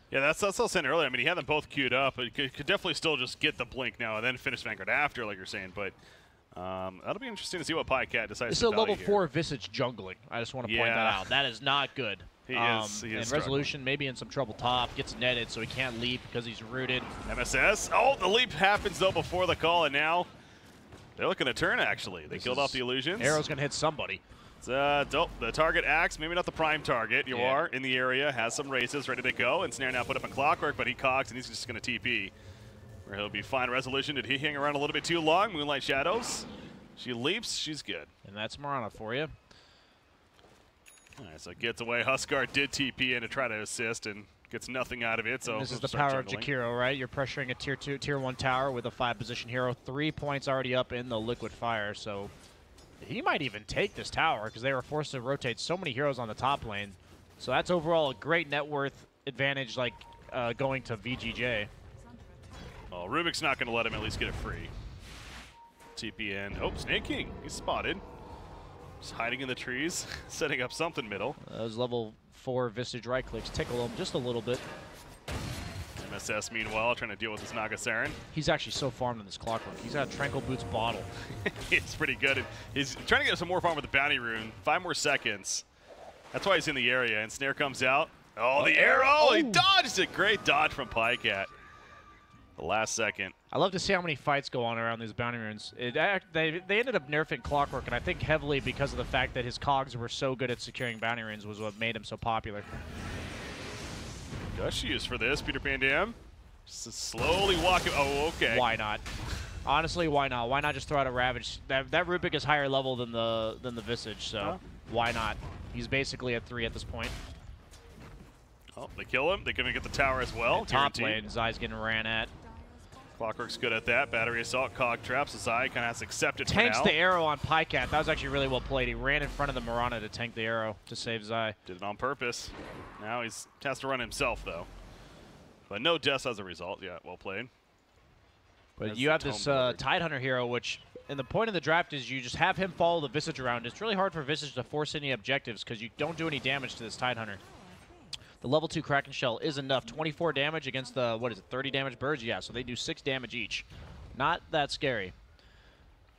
Yeah, that's what I was saying earlier. I mean, he had them both queued up. But could definitely still just get the blink now and then finish Vanguard after, like you're saying. But that'll be interesting to see what Pycat decides this to is a level here. 4 Visage jungling. I just want to point that out. That is not good. He is and Resolution maybe in some trouble top. Gets netted, so he can't leap because he's rooted. MSS. Oh, the leap happens, though, before the call. And now they're looking to turn, actually. They killed off the illusions. Arrow's going to hit somebody. The target Axe, maybe not the prime target. You are in the area, has some races ready to go. And Snare now put up in Clockwork, but he cogs and he's just going to TP. Where he'll be fine. Resolution, did he hang around a little bit too long? Moonlight Shadows. She leaps, she's good. And that's Marana for you. All right, so gets away. Huskar did TP in to try to assist and gets nothing out of it. So and this is the power of Jakiro, right? You're pressuring a tier 1 tower with a 5-position hero. 3 points already up in the liquid fire, so he might even take this tower because they were forced to rotate so many heroes on the top lane. So that's overall a great net worth advantage, like going to VGJ. Well, Rubik's not going to let him at least get it free. TP in. Oh, Snake King. He's spotted. Just hiding in the trees, setting up something middle. Those level 4 Visage right clicks tickle him just a little bit. MSS, meanwhile, trying to deal with this Naga Saren. He's actually so farmed in this Clockwork. He's got a Tranquil Boots bottle. It's pretty good. He's trying to get some more farm with the Bounty Rune. 5 more seconds. That's why he's in the area. And Snare comes out. Oh, the arrow! Oh. He dodged it. Great dodge from Pycat. The last second. I love to see how many fights go on around these Bounty Runes. They ended up nerfing Clockwork, and I think heavily because of the fact that his cogs were so good at securing Bounty Runes was what made him so popular. Does she use for this, Peter Pan Dam? Just slowly walking. Oh, okay. Why not? Honestly, why not? Why not just throw out a Ravage? That Rubik is higher level than the Visage, so why not? He's basically at 3 at this point. Oh, they kill him. They're going to get the tower as well. And top lane, Zai's getting ran at. Clockwork's good at that. Battery assault, cog traps. Zai kind of has to accept it Tanks for now. the arrow on Pycat. That was actually really well played. He ran in front of the Marana to tank the arrow to save Zai. Did it on purpose. Now he has to run himself, though. But no deaths as a result. Yeah, well played. But you have this Tidehunter hero, which, and the point of the draft is you just have him follow the Visage around. It's really hard for Visage to force any objectives because you don't do any damage to this Tidehunter. The level 2 Kraken Shell is enough. 24 damage against the, 30 damage birds? Yeah, so they do 6 damage each. Not that scary.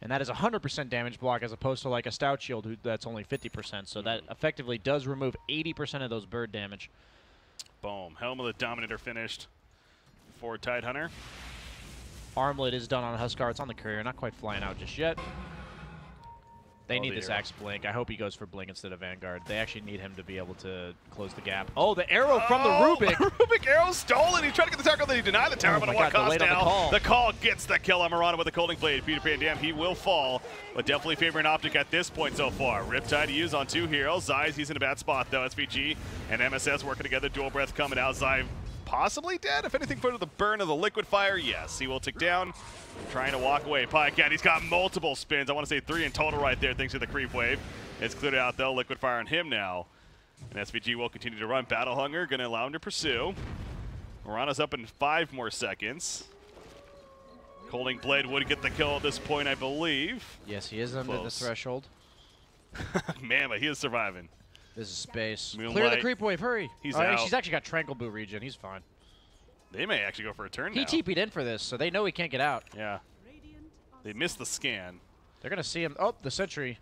And that is 100% damage block as opposed to like a Stout Shield that's only 50%. So that effectively does remove 80% of those bird damage. Boom. Helm of the Dominator finished for Tidehunter. Armlet is done on Huskar. It's on the courier. Not quite flying out just yet. They need this Axe Blink. I hope he goes for Blink instead of Vanguard. They actually need him to be able to close the gap. Oh, the arrow from the Rubik. Rubik arrow stolen. He tried to get the tower, then he denied the tower, but at what cost now? The call gets the kill on Marana with the Colding Blade. Peter Pan Dam, he will fall, but definitely favoring OpTic at this point so far. Riptide to use on 2 heroes. Zai's he's in a bad spot, though. SVG and MSS working together. Dual Breath coming out. Zai possibly dead. If anything, for the burn of the liquid fire, yes. He will tick down. Trying to walk away. Pycat, he's got multiple spins. I want to say 3 in total right there, thanks to the creep wave. It's cleared out, though. Liquid fire on him now. And SVG will continue to run. Battle Hunger, going to allow him to pursue. Marana's up in 5 more seconds. Colding Blade would get the kill at this point, I believe. Yes, he is under the threshold. Man, but he is surviving. This is space. Moonlight. Clear the creep wave, hurry. He's out. She's actually got Tranquil Boot regen. He's fine. They may actually go for a turn now. He TP'd in for this, so they know he can't get out. Yeah. They missed the scan. They're going to see him. Oh, the Sentry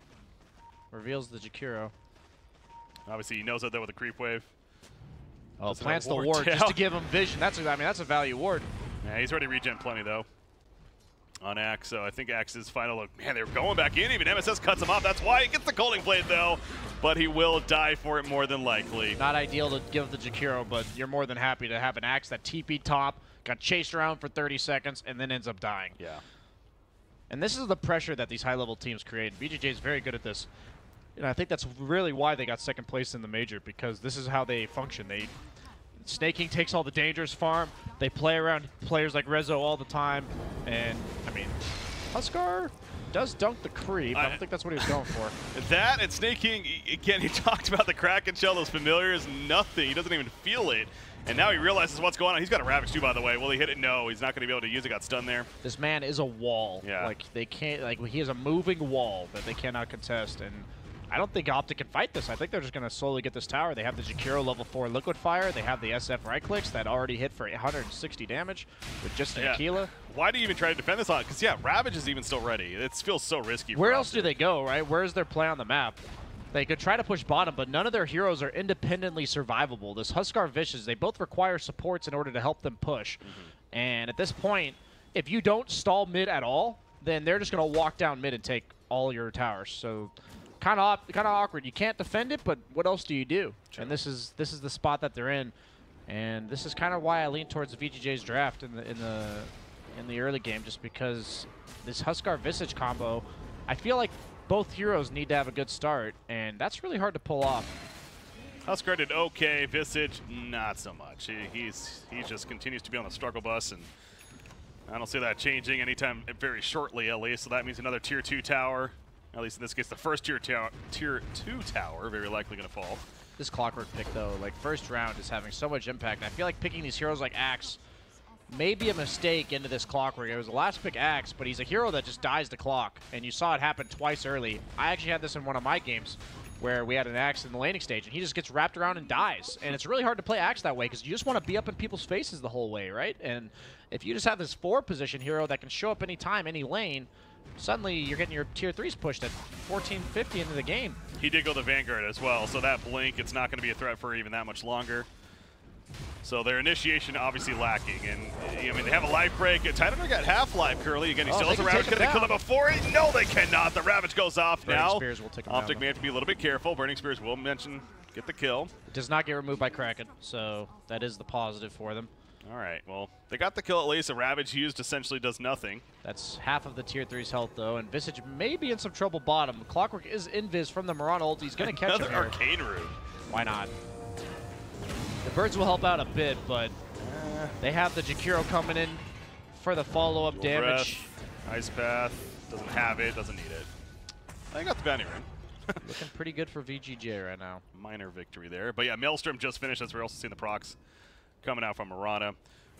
reveals the Jakiro. Obviously, he knows out there with the creep wave. Oh, plants the ward just to give him vision. That's a value ward. Yeah, he's already regen plenty, though, on Axe. So I think Axe's final look. Man, they're going back in. Even MSS cuts him off. That's why he gets the Colding Blade, though. But he will die for it more than likely. Not ideal to give the Jakiro, but you're more than happy to have an Axe that TP top, got chased around for 30 seconds, and then ends up dying. Yeah. And this is the pressure that these high-level teams create. VGJ is very good at this. And I think that's really why they got second place in the major, because this is how they function. Snaking takes all the dangerous farm. They play around players like Rezo all the time. And, I mean, Huskar does dunk the creep. I don't think that's what he was going for. That and snaking, again, he talked about the Kraken shell, those familiars, nothing. He doesn't even feel it. And now he realizes what's going on. He's got a Ravage too, by the way. Will he hit it? No, he's not going to be able to use it. Got stunned there. This man is a wall. Yeah. Like, they can't, like, he is a moving wall that they cannot contest. And I don't think OpTic can fight this. I think they're just going to slowly get this tower. They have the Jakiro level 4 liquid fire. They have the SF right clicks that already hit for 160 damage with just an Aquila. Why do you even try to defend this on? Because, yeah, Ravage is even still ready. It feels so risky. Where else do they go, right? Where's their play on the map? They could try to push bottom, but none of their heroes are independently survivable. This Huskar Vicious, they both require supports in order to help them push. And at this point, if you don't stall mid at all, then they're just going to walk down mid and take all your towers. So kind of awkward. You can't defend it, but what else do you do? True. And this is the spot that they're in. And this is kind of why I lean towards the VGJ's draft in the early game, just because this Huskar Visage combo, I feel like both heroes need to have a good start, and that's really hard to pull off. Huskar did okay. Visage, not so much. He just continues to be on the struggle bus, and I don't see that changing anytime very shortly, at least. So that means another tier 2 tower. At least in this case, the first tier 2 tower very likely going to fall. This Clockwork pick, though, like first round, is having so much impact. And I feel like picking these heroes like Axe may be a mistake into this Clockwork. It was the last pick Axe, but he's a hero that just dies the clock, and you saw it happen twice early. I actually had this in one of my games where we had an Axe in the laning stage, and he just gets wrapped around and dies. And it's really hard to play Axe that way because you just want to be up in people's faces the whole way, right? And if you just have this 4-position hero that can show up anytime, any lane, suddenly you're getting your tier 3s pushed at 1450 into the game. He did go the Vanguard as well, so that blink, it's not going to be a threat for even that much longer. So their initiation obviously lacking, and I mean they have a life break. Titanor got half-life curly. Again, he still has a Ravage. Can they kill him before it? No, they cannot. The Ravage goes off Burning now. Spears will take him OpTic down, may have to be a little bit careful. Burning Spears will get the kill. It does not get removed by Kraken, so that is the positive for them. All right, well, they got the kill at least. A Ravage used essentially does nothing. That's half of the tier 3's health, though, and Visage may be in some trouble bottom. Clockwork is invis from the Mirana ult. He's going to catch him here. Arcane Root. Why not? The birds will help out a bit, but they have the Jakiro coming in for the follow-up damage. Breath, Ice Path, doesn't have it, doesn't need it. I got the bounty ring. Looking pretty good for VGJ right now. Minor victory there. But yeah, Maelstrom just finished, as we're also seeing the procs coming out from Mirana.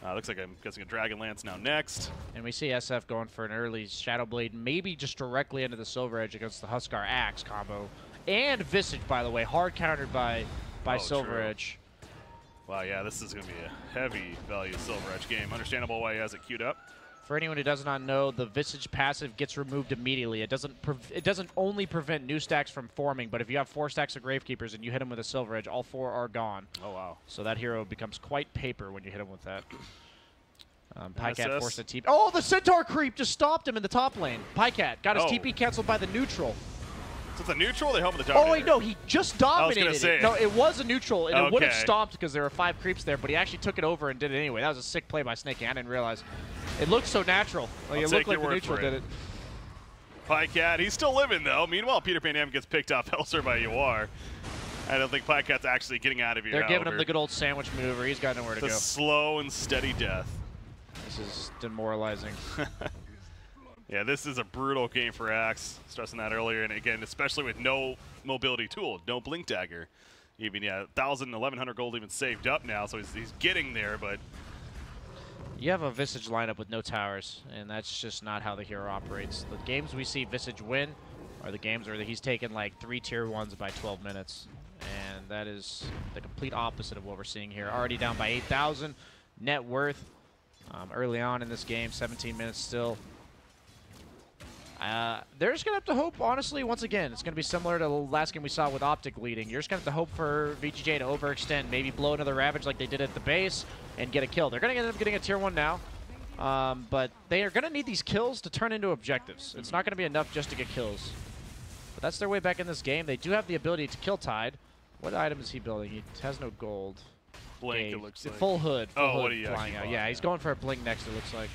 Looks like I'm guessing a Dragonlance now next. And we see SF going for an early Shadow Blade, maybe just directly into the Silver Edge against the Huskar Axe combo. And Visage, by the way, hard countered by Silver true. Edge. Wow, yeah, this is going to be a heavy value Silver Edge game. Understandable why he has it queued up. For anyone who does not know, the Visage passive gets removed immediately. It doesn't only prevent new stacks from forming, but if you have 4 stacks of Gravekeepers and you hit him with a Silver Edge, all 4 are gone. Oh, wow. So that hero becomes quite paper when you hit him with that. Pycat forced a TP. Oh, the Centaur creep just stopped him in the top lane. Pycat got his TP canceled by the neutral. So it's a neutral? They help with the dominator. Oh, wait, no, he just dominated it. No, it was a neutral, and it would have stopped because there were 5 creeps there, but he actually took it over and did it anyway. That was a sick play by Snaking. I didn't realize. It looked so natural. Like, it looked like the neutral did it. Pycat, he's still living, though. Meanwhile, Peter Pan Am gets picked off elsewhere by UR. I don't think Pycat's actually getting out of here. They're giving him the good old sandwich maneuver. He's got nowhere to go. The slow and steady death. This is demoralizing. Yeah, this is a brutal game for Axe. Stressing that earlier, and again, especially with no mobility tool, no blink dagger. Even 1,000, 1,100 gold even saved up now, so he's getting there, but you have a Visage lineup with no towers, and that's just not how the hero operates. The games we see Visage win are the games where he's taken like 3 tier 1s by 12 minutes, and that is the complete opposite of what we're seeing here. Already down by 8,000 net worth early on in this game, 17 minutes still. They're just going to have to hope, honestly, once again, it's going to be similar to the last game we saw with OpTic leading. You're just going to have to hope for VGJ to overextend, maybe blow another Ravage like they did at the base, and get a kill. They're going to end up getting a tier 1 now, but they are going to need these kills to turn into objectives. It's not going to be enough just to get kills. But that's their way back in this game. They do have the ability to kill Tide. What item is he building? He has no gold. Blink, it looks like. Full hood. Full hood flying out. Yeah, he's going for a blink next, it looks like.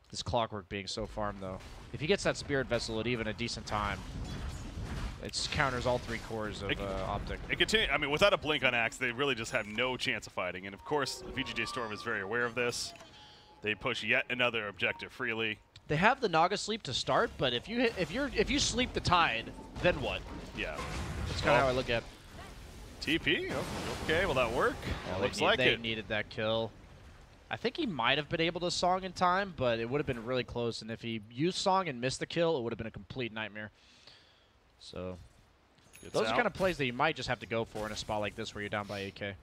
This Clockwork being so farmed, though. If he gets that Spirit Vessel at even a decent time, It counters all 3 cores of OpTic. It continue. I mean, without a blink on Axe, they really just have no chance of fighting. And of course, VGJ.Storm is very aware of this. They push yet another objective freely. They have the Naga sleep to start, but if you sleep the Tide, then what? Yeah. That's kind of how I look at it. TP? Okay, will that work? Well, looks like they it. needed that kill. I think he might have been able to Song in time, but it would have been really close. And if he used Song and missed the kill, it would have been a complete nightmare. So those are kind of plays that you might just have to go for in a spot like this where you're down by 8K.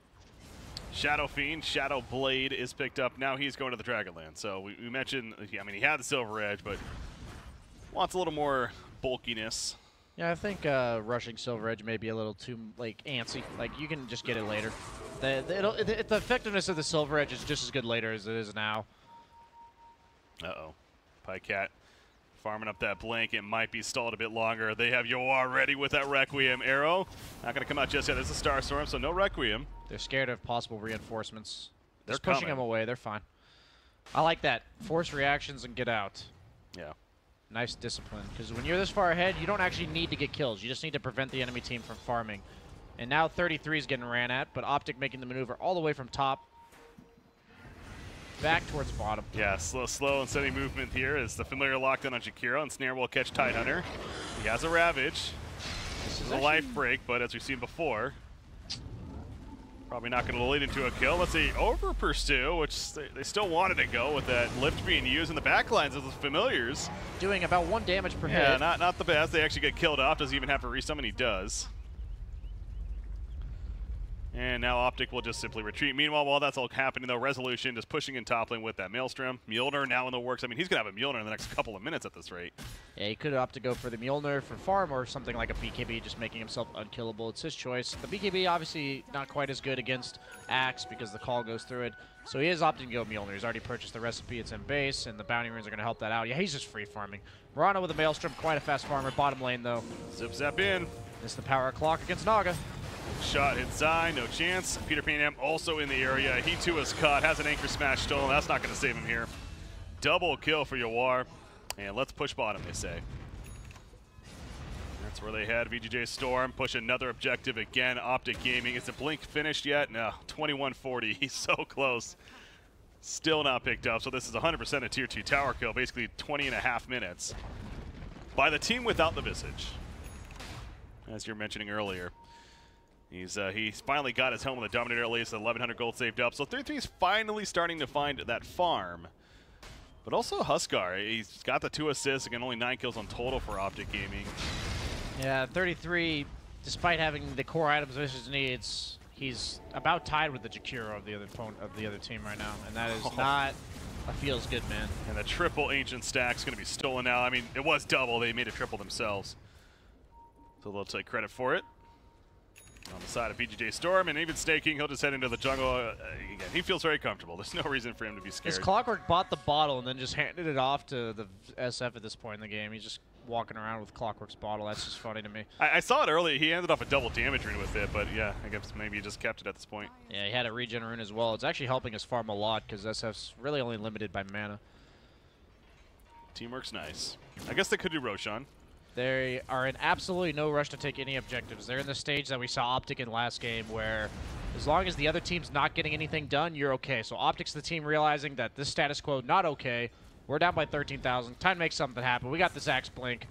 Shadow Fiend, Shadow Blade is picked up. Now he's going to the Dragonland. So we mentioned, I mean, he had the Silver Edge, but wants a little more bulkiness. Yeah, I think rushing Silver Edge may be a little too antsy. Like, you can just get it later. The effectiveness of the Silver Edge is just as good later as it is now. Uh-oh. Pycat farming up that blink. It might be stalled a bit longer. They have Yoar ready with that Requiem arrow. Not going to come out just yet. There's a Starstorm, so no Requiem. They're scared of possible reinforcements. They're just pushing them away. They're fine. I like that. Force reactions and get out. Yeah. Nice discipline. Because when you're this far ahead, you don't actually need to get kills. You just need to prevent the enemy team from farming. And now 33 is getting ran at, but OpTic making the maneuver all the way from top back towards bottom. Yeah, slow and steady movement here as the familiar locked in on Jakiro, and Snare will catch Tidehunter. He has a Ravage. This is a life break, but as we've seen before, probably not going to lead into a kill. Let's see, over pursue, which they still wanted to go with that lift being used in the backlines of the familiars. Doing about 1 damage per hit. Yeah, not the best. They actually get killed off. Doesn't even have to resummon. He does. And now OpTic will just simply retreat. Meanwhile, while that's all happening, though, Resolution just pushing and toppling with that Maelstrom. Mjolnir now in the works. I mean, he's going to have a Mjolnir in the next couple of minutes at this rate. Yeah, he could opt to go for the Mjolnir for farm or something like a BKB, just making himself unkillable. It's his choice. The BKB obviously not quite as good against Axe because the call goes through it. So he is opting to go Mjolnir. He's already purchased the recipe. It's in base, and the bounty runes are going to help that out. Yeah, he's just free farming. Murano with a Maelstrom, quite a fast farmer. Bottom lane, though. Zip-zap in. Missed the power clock against Naga. Shot hits Zai, no chance. Peter Pan also in the area. He too is caught, has an anchor smash stolen. That's not going to save him here. Double kill for Yoar. And let's push bottom, they say. That's where they head. VGJ.Storm push another objective again. OpTic Gaming. Is the blink finished yet? No, 2140. He's so close. Still not picked up. So this is 100% a tier 2 tower kill. Basically 20.5 minutes by the team without the Visage, as you're mentioning earlier. He's finally got his helmet, the Dominator at least, 1,100 gold saved up. So 33 is finally starting to find that farm. But also Huskar, he's got the 2 assists, again only 9 kills on total for OpTic Gaming. Yeah, 33, despite having the core items Visage needs, he's about tied with the Jakiro of the other opponent of the other team right now, and that is not a feels good, man. And the triple ancient stack is going to be stolen now. I mean, it was double; they made it triple themselves, so they'll take credit for it. On the side of VGJ.Storm, and even staking, he'll just head into the jungle. Again, he feels very comfortable. There's no reason for him to be scared. His Clockwork bought the bottle and then just handed it off to the SF at this point in the game. He's just walking around with Clockwork's bottle. That's just funny to me. I saw it earlier. He ended up a double damage rune with it, but yeah, I guess maybe he just kept it at this point. Yeah, he had a regen rune as well. It's actually helping us farm a lot because SF's really only limited by mana. Teamwork's nice. I guess they could do Roshan. They are in absolutely no rush to take any objectives. They're in the stage that we saw OpTic in last game where as long as the other team's not getting anything done, you're okay. So OpTic's the team realizing that this status quo not okay. We're down by 13,000. Time to make something happen. We got this Axe Blink.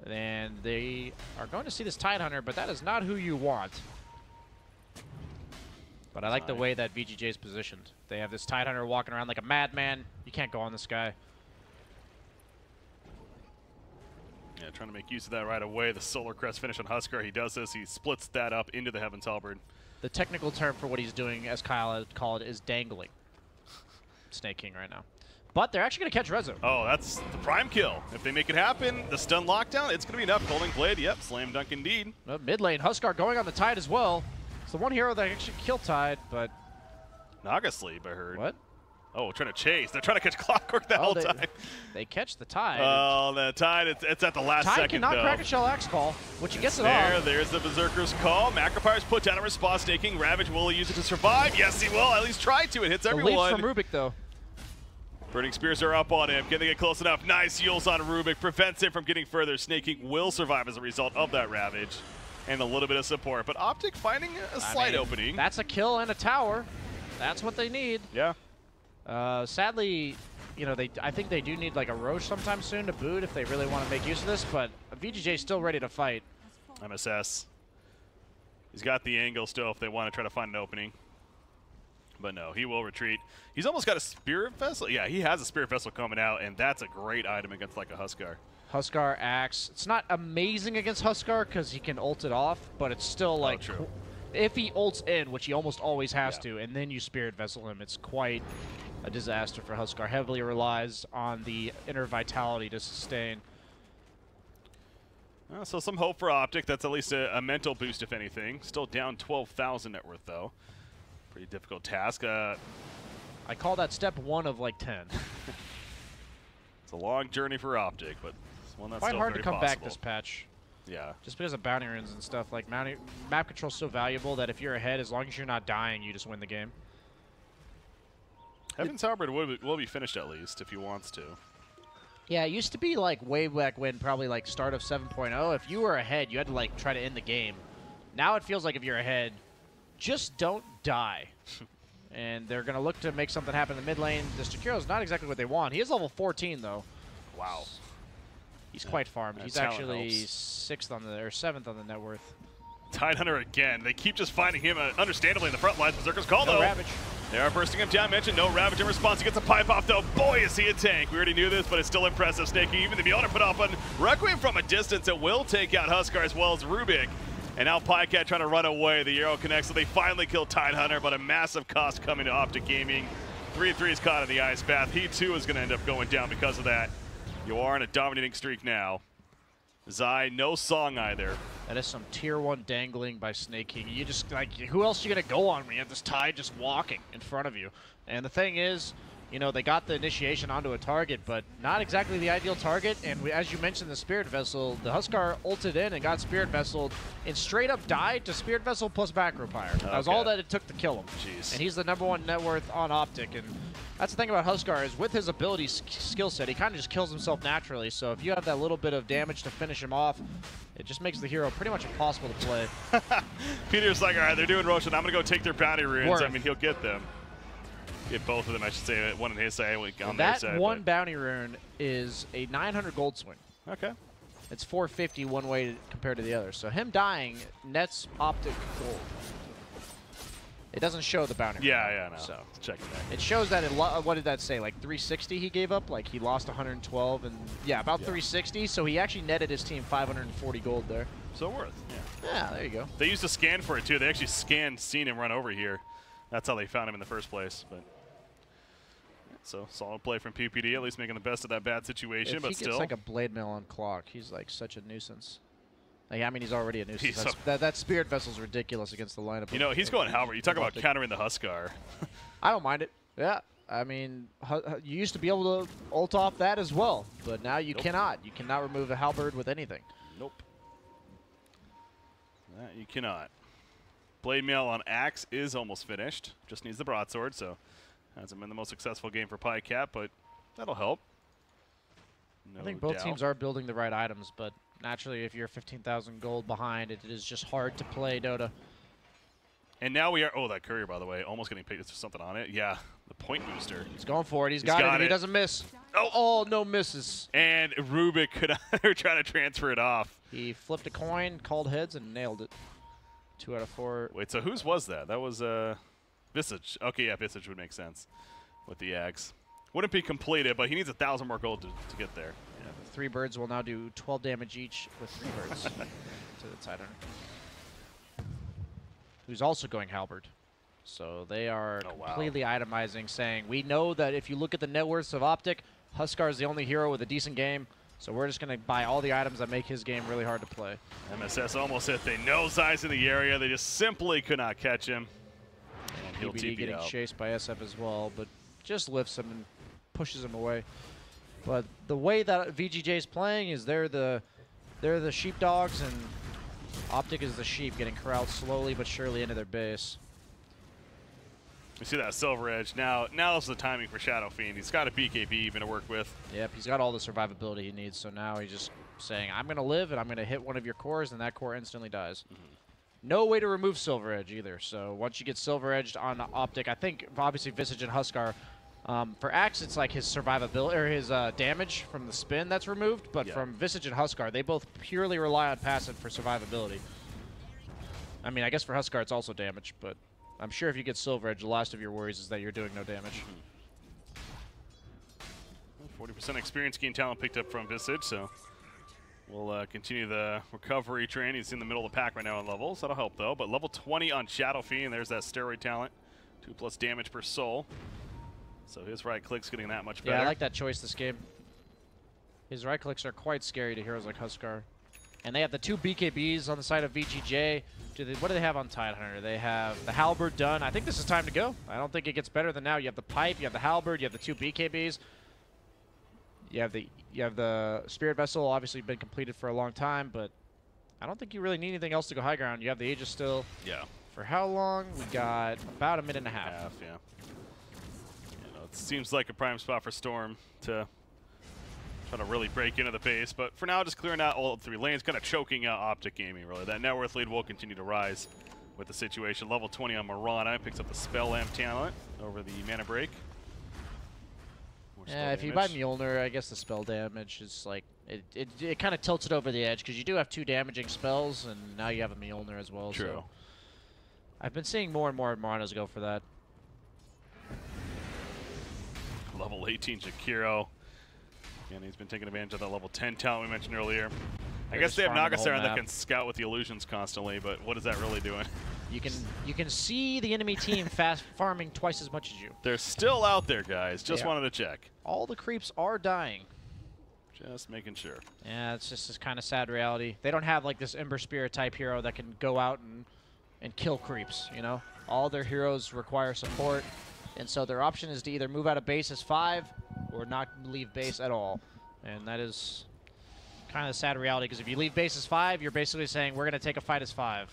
And they are going to see this Tidehunter, but that is not who you want. But I like the way that VGJ is positioned. They have this Tidehunter walking around like a madman. You can't go on this guy. Yeah, trying to make use of that right away. The Solar Crest finish on Huskar. He does this. He splits that up into the Heaven's Halberd. The technical term for what he's doing, as Kyle had called it, is dangling. Snake King right now. But they're actually going to catch Rezo. Oh, that's the prime kill. If they make it happen, the stun lockdown, it's going to be enough. Golden Blade, yep, slam dunk indeed. Mid lane, Huskar going on the Tide as well. It's the one hero that actually killed Tide, but... Naga sleep, I heard. What? Oh, trying to chase. They're trying to catch Clockwork the whole time. They catch the Tide. Oh, the Tide, it's at the last second, Tide cannot crack a Shell Axe call, which he gets it off. There's the Berserker's call. Macropyre's put down a response staking. Ravage, will he use it to survive? Yes, he will. At least try to. It hits everyone. The leaps from Rubik, though. Burning Spears are up on him. Can they get close enough? Nice Yules on Rubik. Prevents him from getting further. Snaking will survive as a result of that Ravage. And a little bit of support. But OpTic finding a slight opening. That's a kill and a tower. That's what they need. Yeah. Sadly, you know, I think they do need like a Roche sometime soon to boot if they really want to make use of this, but VGJ still ready to fight. MSS. He's got the angle still if they want to try to find an opening. But no, he will retreat. He's almost got a Spirit Vessel. Yeah, he has a Spirit Vessel coming out, and that's a great item against like a Huskar. Huskar Axe. It's not amazing against Huskar because he can ult it off, but it's still like, if he ults in, which he almost always has to, and then you Spirit Vessel him, it's quite a disaster for Huskar. Heavily relies on the inner vitality to sustain. So some hope for OpTic. That's at least a mental boost, if anything. Still down 12,000 net worth, though. Pretty difficult task. I call that step 1 of like 10. It's a long journey for OpTic, but it's one that's quite still hard to come possible. back this patch. Yeah. Just because of bounty runes and stuff. Like map control is so valuable that if you're ahead, as long as you're not dying, you just win the game. Heaven's Halberd will be finished at least if he wants to. Yeah, it used to be like way back when, probably like start of 7.0. If you were ahead, you had to like try to end the game. Now it feels like if you're ahead, just don't die. And they're going to look to make something happen in the mid lane. The Stakiro's not exactly what they want. He is level 14 though. Wow. He's quite farmed. He's actually 6th on the, or 7th on the net worth. Tidehunter again. They keep just finding him, understandably, in the front lines. Berserker's call, though. Ravage. They are bursting him down. Mentioned no Ravage in response. He gets a pipe off, though. Boy, is he a tank. We already knew this, but it's still impressive. Snaky, even the Mjolnir put off on Requiem from a distance. It will take out Huskar as well as Rubik. And now PyCat trying to run away. The arrow connects, so they finally kill Tidehunter, but a massive cost coming to OpTic Gaming. 3-3 is caught in the ice bath. He, too, is going to end up going down because of that. You are in a dominating streak now. Zai, no song either. That is some tier 1 dangling by Snake King. You just, like, who else are you going to go on when you have this Tide just walking in front of you? And the thing is, you know, they got the initiation onto a target, but not exactly the ideal target. And as you mentioned, the Spirit Vessel, the Huskar ulted in and got Spirit Vesseled and straight up died to Spirit Vessel plus Macro Pyre. That was all that it took to kill him. Jeez. And he's the #1 net worth on OpTic. And that's the thing about Huskar is with his ability skill set, he kind of just kills himself naturally. So if you have that little bit of damage to finish him off, it just makes the hero pretty much impossible to play. Peter's like, all right, they're doing Roshan. I'm going to go take their bounty runes. Worth. I mean, he'll get them. Get both of them, I should say. One on his side, on their side. That one bounty rune is a 900 gold swing. Okay. It's 450 one way compared to the other. So him dying nets OpTic gold. It doesn't show the bounty rune. Yeah, no. So checking that. it shows that what did that say? Like 360 he gave up? Like he lost 112 and about 360. So he actually netted his team 540 gold there. So worth. Yeah, there you go. They used to scan for it too. They actually seen him run over here. That's how they found him in the first place. But so solid play from PPD, at least making the best of that bad situation. But still, if he gets like a blade mail on clock, he's like such a nuisance. Like, I mean, he's already a nuisance. That Spirit Vessel's ridiculous against the lineup. You know, he's going Halberd. You talk about countering the Huskar. I don't mind it. Yeah. I mean, you used to be able to ult off that as well, but now you cannot. You cannot remove a Halberd with anything. Nope. That you cannot. Blade Mail on Axe is almost finished. Just needs the broadsword, so hasn't been the most successful game for PyCat, but that'll help. No I think both doubt. teams are building the right items, but naturally, if you're 15,000 gold behind, it is just hard to play Dota. And now we are. Oh, that courier, by the way, almost getting paid. Is something on it? Yeah, the point booster. He's going for it. He's got it. He doesn't miss. Oh, no misses. And Rubik could try to transfer it off. He flipped a coin, called heads, and nailed it. 2 out of 4. Wait, so whose was that? That was Visage. Okay, yeah, Visage would make sense with the Ags. Wouldn't be completed, but he needs 1,000 more gold to get there. Yeah, the 3 birds will now do 12 damage each with 3 birds to the Tidehunter, who's also going Halberd. So they are completely itemizing, saying, we know that if you look at the net worths of OpTic, Huskar is the only hero with a decent game. So we're just going to buy all the items that make his game really hard to play. MSS almost hit. They know Zai's in the area. They just simply could not catch him. And he'll PBD getting chased by SF as well, but just lifts him and pushes him away. But the way that VGJ is playing is they're the sheepdogs, and OpTic is the sheep getting corralled slowly but surely into their base. We see that Silver Edge. Now's the timing for Shadow Fiend. He's got a BKB even to work with. Yep, he's got all the survivability he needs, so now he's just saying, I'm going to live, and I'm going to hit one of your cores, and that core instantly dies. No way to remove Silver Edge either, so once you get Silver Edged on OpTic, I think, obviously, Visage and Huskar, for Axe, it's like his survivability, or his damage from the spin that's removed, but from Visage and Huskar, they both purely rely on passive for survivability. I mean, I guess for Huskar, it's also damage, but I'm sure if you get Silver Edge, the last of your worries is that you're doing no damage. 40% experience gain talent picked up from Visage, so we'll continue the recovery train. He's in the middle of the pack right now on levels. That'll help, though. But level 20 on Shadow Fiend, there's that steroid talent. 2+ damage per soul. So his right click's getting that much better. Yeah, I like that choice this game. His right clicks are quite scary to heroes like Huskar. And they have the 2 BKBs on the side of VGJ. What do they have on Tidehunter? They have the Halberd done. I think this is time to go. I don't think it gets better than now. You have the Pipe, you have the Halberd, you have the 2 BKBs. You have the Spirit Vessel, obviously been completed for a long time, but I don't think you really need anything else to go high ground. You have the Aegis still. Yeah. For how long? We got about a minute and a half. Yeah. You know, it seems like a prime spot for Storm to try to really break into the base, but for now, just clearing out all 3 lanes, kind of choking out OpTic Gaming, really. That net worth lead will continue to rise with the situation. Level 20 on Mirana picks up the Spell Lamp talent over the mana break. Yeah, if you buy Mjolnir, I guess the spell damage is like, it kind of tilts it over the edge, because you do have 2 damaging spells, and now you have a Mjolnir as well. True. So I've been seeing more and more Miranas go for that. Level 18 Jakiro. And he's been taking advantage of that level 10 talent we mentioned earlier. I guess they have Nagasaran that can scout with the illusions constantly, but what is that really doing? You can see the enemy team fast farming twice as much as you. They're still out there, guys. Just wanted to check. All the creeps are dying. Just making sure. Yeah, it's just this kind of sad reality. They don't have like this Ember Spirit type hero that can go out and kill creeps, you know? All their heroes require support, and so their option is to either move out of base as 5 or not leave base at all. And that is kind of a sad reality, because if you leave base as 5, you're basically saying we're going to take a fight as 5.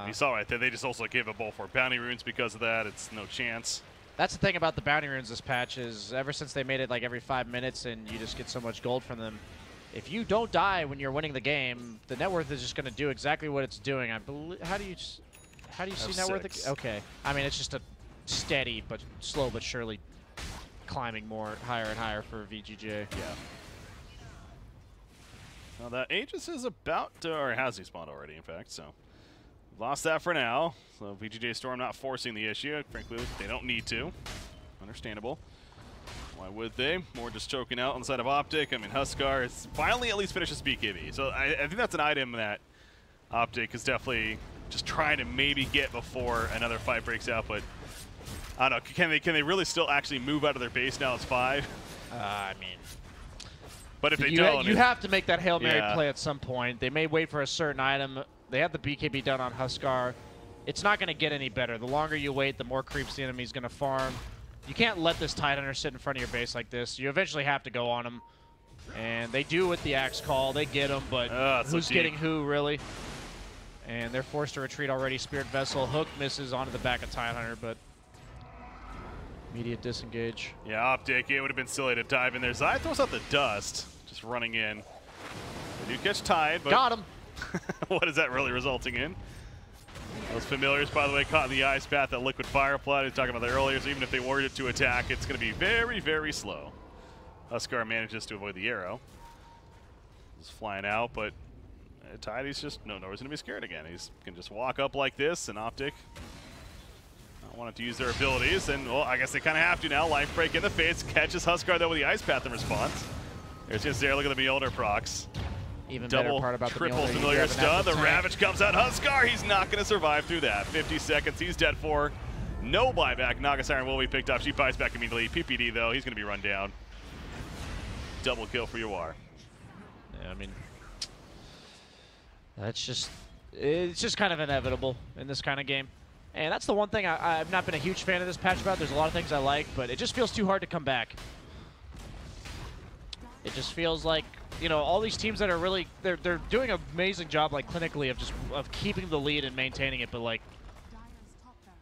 You saw right there, they just also gave up both for bounty runes because of that. It's no chance. That's the thing about the bounty runes this patch is ever since they made it like every 5 minutes and you just get so much gold from them, if you don't die when you're winning the game, the net worth is just going to do exactly what it's doing. I believe. How do you see net worth? Okay. I mean, it's just a steady but slow but surely climbing more higher and higher for VGJ. Yeah. Now that Aegis is about to, or has despawned already, in fact, so lost that for now. So VGJ.Storm not forcing the issue. Frankly, they don't need to. Understandable. Why would they? More just choking out on the side of OpTic. I mean, Huskar is finally at least finishes BKB. So I think that's an item that OpTic is definitely just trying to maybe get before another fight breaks out. But I don't know. Can they really still actually move out of their base now? It's 5. I mean, but if they don't, you have to make that Hail Mary play at some point. They may wait for a certain item. They have the BKB done on Huskar. It's not going to get any better. The longer you wait, the more creeps the enemy's going to farm. You can't let this Tidehunter sit in front of your base like this. You eventually have to go on him. And they do with the Axe Call. They get him, but who's getting who, really? And they're forced to retreat already. Spirit Vessel. Hook misses onto the back of Tidehunter, but immediate disengage. Yeah, OpTic, it would have been silly to dive in there. Zai throws out the dust, just running in. They do catch Tide, but got him. what is that really resulting in? Those familiars, by the way, caught in the ice path, that liquid fire flood I was talking about that earlier, so even if they were to attack, it's going to be very, very slow. Huskar manages to avoid the arrow. He's flying out, but Tide, he's just no reason to be scared again. He can just walk up like this, and OpTic not wanting to use their abilities, and well, I guess they kind of have to now. Life break in the face, catches Huskar though with the ice path in response. There's his there, look at the Mjolnir procs. Even Double, better part about triple the familiar stun. The Ravage comes out. Huskar, he's not going to survive through that. 50 seconds, he's dead for. No buyback. Nagasiren will be picked up. She buys back immediately. PPD, though, he's going to be run down. Double kill for Yawar. Yeah, I mean, it's just kind of inevitable in this kind of game. And that's the one thing I've not been a huge fan of this patch about. There's a lot of things I like, but it just feels too hard to come back. It just feels like, you know, all these teams that are really, they're doing an amazing job, like, clinically of keeping the lead and maintaining it, but, like,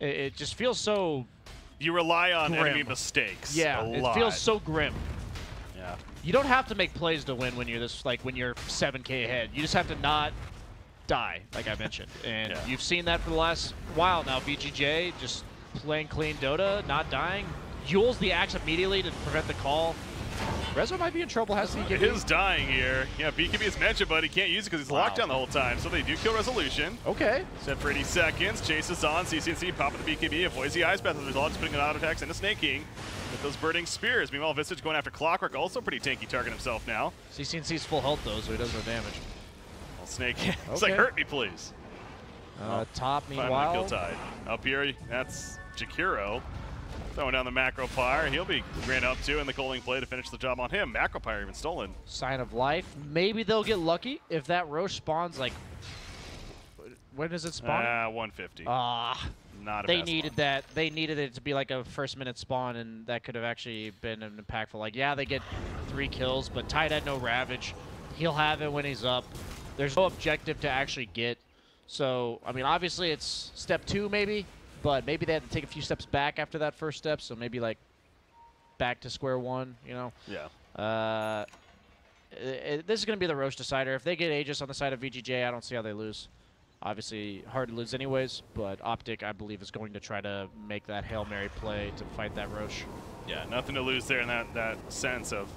It just feels so. You rely on grim. enemy mistakes. Yeah, a it lot. feels so grim. Yeah. You don't have to make plays to win when you're this, like when you're 7K ahead. You just have to not die, like I mentioned. And Yeah. you've seen that for the last while now. VGJ just playing clean Dota, not dying. Yules the axe immediately to prevent the call. Rezo might be in trouble, has It is dying here. Yeah, BKB is mentioned, but he can't use it because he's locked down the whole time. So they do kill Resolution. Okay. Set for 80 seconds. Chase is on. CCNC popping the BKB. Avoids the Ice Path as a result, just putting an auto attacks into Snake King with those burning spears. Meanwhile, Visage going after Clockwork, also pretty tanky target himself now. CCNC's full health though, so he does no damage. Well, Snake, it's like, hurt me, please. Top, Finally meanwhile. kill Tide. Up here, that's Jakiro. Throwing down the Macro Pyre. He'll be ran up to in the Coaling play to finish the job on him. Macro Pyre even stolen. Sign of life. Maybe they'll get lucky if that Roche spawns like. When does it spawn? 150. Ah. Not a They bad needed spawn. that. They needed it to be like a first-minute spawn, and that could have actually been impactful. Like, yeah, they get 3 kills, but Tide had no Ravage. He'll have it when he's up. There's no objective to actually get. So, I mean, obviously it's step 2 maybe, but maybe they had to take a few steps back after that first step, so maybe like back to square one, you know? Yeah. This is going to be the Roche decider. If they get Aegis on the side of VGJ, I don't see how they lose. Obviously, hard to lose anyways, but OpTic, I believe, is going to try to make that Hail Mary play to fight that Roche. Yeah, nothing to lose there in that sense of.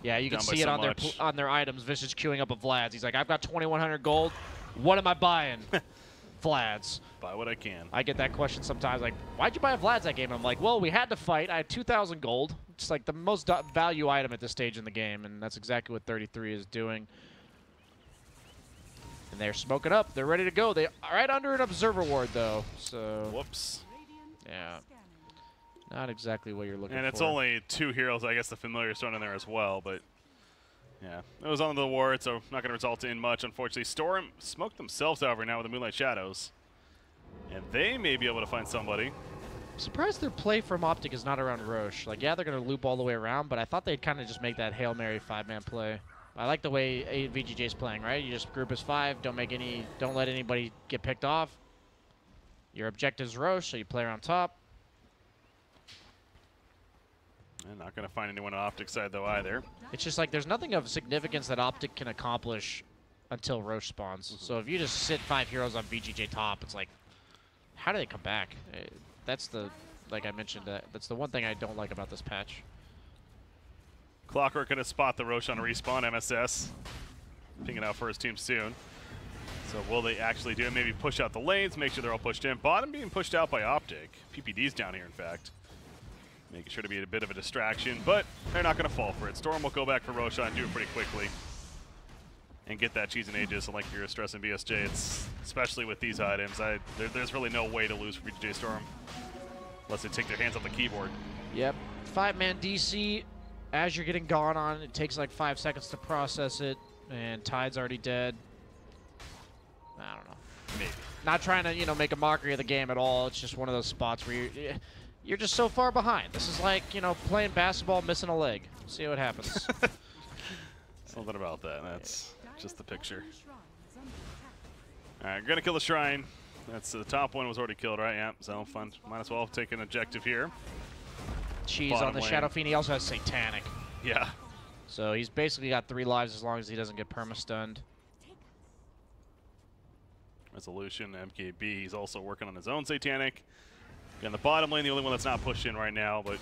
Yeah, you can Down by see it so on much. their items. Visage queuing up a Vlad's. He's like, I've got 2,100 gold. What am I buying? Vlad's. Buy what I can. I get that question sometimes, like, why'd you buy a Vlad's that game? I'm like, well, we had to fight. I had 2,000 gold. It's like the most value item at this stage in the game, and that's exactly what 33 is doing. And they're smoking up. They're ready to go. They are right under an Observer Ward, though. So, Whoops. yeah. Not exactly what you're looking for. And it's only 2 heroes. I guess the Familiar's thrown in there as well, but yeah. It was on the ward, so not going to result in much, unfortunately. Storm smoked themselves over now with the Moonlight Shadows. And they may be able to find somebody. I'm surprised their play from OpTic is not around Roche. Like, yeah, they're going to loop all the way around, but I thought they'd kind of just make that Hail Mary 5-man play. I like the way VGJ's playing, right? You just group as 5, don't let anybody get picked off. Your objective's Roche, so you play around top. And not going to find anyone on OpTic side, though, either. It's just like there's nothing of significance that OpTic can accomplish until Roche spawns. So if you just sit 5 heroes on VGJ top, it's like, how do they come back? That's the, like I mentioned, that's the one thing I don't like about this patch. Clockwork going to spot the Roche on a respawn. MSS pinging out for his team soon. So will they actually do it? Maybe push out the lanes, make sure they're all pushed in. Bottom being pushed out by OpTic. PPD's down here, in fact. Making sure to be a bit of a distraction, but they're not going to fall for it. Storm will go back for Roshan and do it pretty quickly. And get that cheese and Aegis, and like you're stressing BSJ, it's especially with these items, there's really no way to lose for VGJ.Storm unless they take their hands off the keyboard. Yep. 5-man DC. As you're getting gone on, it takes like 5 seconds to process it, and Tide's already dead. I don't know. Maybe. Not trying to, you know, make a mockery of the game at all. It's just one of those spots where you're just so far behind. This is like, you know, playing basketball, missing a leg. See what happens. Something about that. That's just the picture. All right, going to kill the Shrine. That's the top one was already killed, right? Yeah, so fun. Might as well take an objective here. Cheese Bottom on the lane. Shadow Fiend. He also has Satanic. Yeah. So he's basically got 3 lives as long as he doesn't get perma-stunned. Resolution, MKB. He's also working on his own Satanic. Again, the bottom lane, the only one that's not pushed in right now, but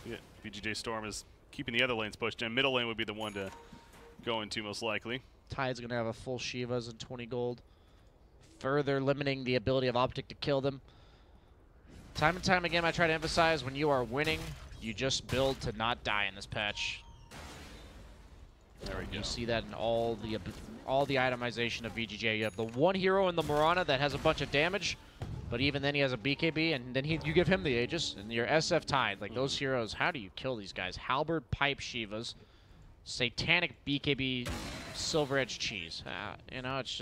yeah, VGJ.Storm is keeping the other lanes pushed in. Middle lane would be the one to go into most likely. Tide's going to have a full Shivas and 20 gold. Further limiting the ability of OpTic to kill them. Time and time again, I try to emphasize when you are winning, you just build to not die in this patch. There we go. You see that in all the itemization of VGJ. You have the one hero in the Mirana that has a bunch of damage, but even then he has a BKB, and then you give him the Aegis, and your SF Tide. Like those heroes, how do you kill these guys? Halberd, Pipe, Shivas, Satanic, BKB, Silver Edge Cheese. You know, it's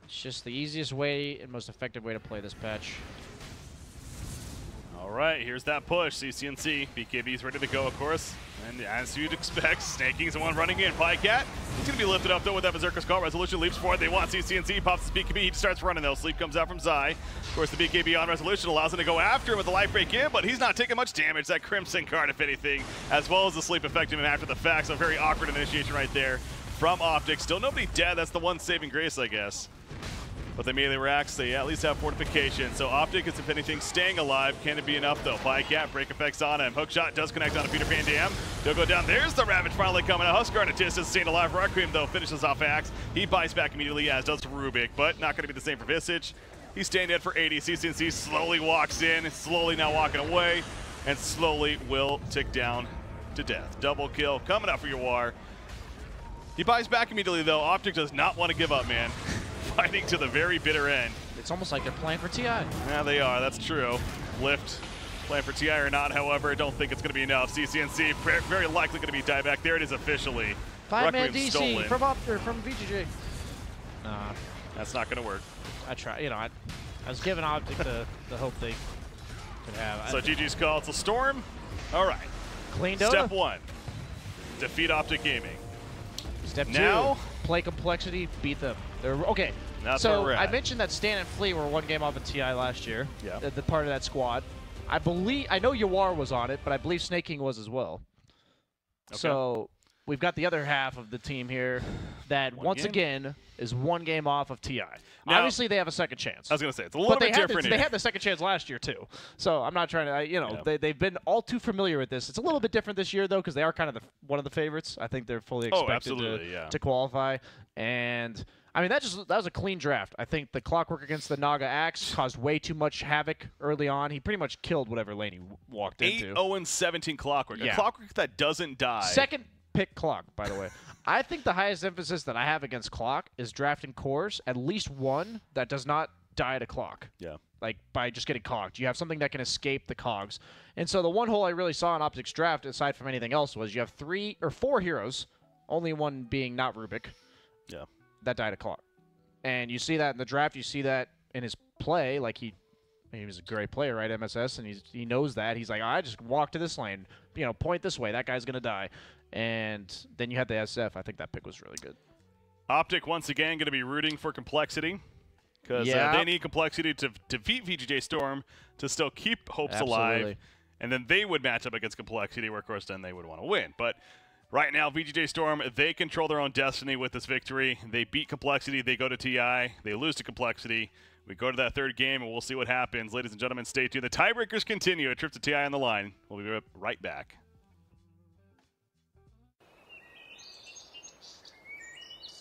just the easiest way and most effective way to play this patch. All right, here's that push. CCNC. BKB's ready to go, of course. And as you'd expect, Snaking's the one running in. Pycat, he's going to be lifted up, though, with that Berserker's Call. Resolution leaps forward. They want CCNC. Pops his BKB. He starts running, though. Sleep comes out from Zai. Of course, the BKB on Resolution allows him to go after him with the life break in, but he's not taking much damage. That Crimson card, if anything, as well as the sleep affecting him after the fact. So very awkward initiation right there from OpTic. Still nobody dead. That's the one saving grace, I guess. But they immediately reacts. They at least have fortification. So OpTic is, if anything, staying alive. Can it be enough, though? Pycat, break effects on him. Hookshot does connect on a Peter Pan Dam. He'll go down. There's the Ravage finally coming out. Huskar and a distance, staying alive. Requiem, though, finishes off Axe. He bites back immediately, as does Rubik, but not going to be the same for Visage. He's staying dead for 80. CCNC slowly walks in, slowly now walking away, and slowly will tick down to death. Double kill coming out for Yawar. He buys back immediately, though. OpTic does not want to give up, man. Fighting to the very bitter end. It's almost like they're playing for TI. Yeah, they are. That's true. Lift. Playing for TI or not, however, I don't think it's going to be enough. CCNC very likely going to be dieback. There it is officially. 5-man DC from VGJ. Nah. That's not going to work. I try. You know, I was giving OpTic the hope they could have. So GG's call. It's a Storm. All right. Clean Dota. Step 1. Defeat OpTic Gaming. Step 2. Now, play complexity, beat them. They're okay. That's so I mentioned that Stan and Flea were one game off of TI last year. Yeah. The part of that squad. I know Yawar was on it, but I believe Snaking was as well. Okay. So we've got the other half of the team here that once again is one game off of TI. Now, obviously, they have a second chance. I was going to say, it's a little bit different. They had the second chance last year, too. So I'm not trying to, they've been all too familiar with this. It's a little bit different this year, though, because they are kind of one of the favorites. I think they're fully expected to qualify. And, I mean, that was a clean draft. I think the Clockwork against the Naga Axe caused way too much havoc early on. He pretty much killed whatever lane he walked into. 8-0-17 Clockwork. Yeah. A Clockwork that doesn't die. Second pick Clock, by the way. I think the highest emphasis that I have against Clock is drafting cores, at least one that does not die to Clock. Yeah. Like, by just getting cogged. You have something that can escape the cogs. And so the one hole I really saw in OpTic's draft, aside from anything else, was you have 3 or 4 heroes, only one being not Rubik, that died to Clock. And you see that in the draft. You see that in his play. Like, he was a great player, right, MSS, and he knows that. He's like, I just walk to this lane, point this way. That guy's going to die. And then you had the SF. I think that pick was really good. OpTic, once again, going to be rooting for complexity because they need complexity to defeat VGJ.Storm to still keep hopes alive. And then they would match up against complexity, where, of course, then they would want to win. But right now, VGJ.Storm, they control their own destiny with this victory. They beat complexity. They go to TI. They lose to complexity. We go to that third game, and we'll see what happens. Ladies and gentlemen, stay tuned. The tiebreakers continue. A trip to TI on the line. We'll be right back.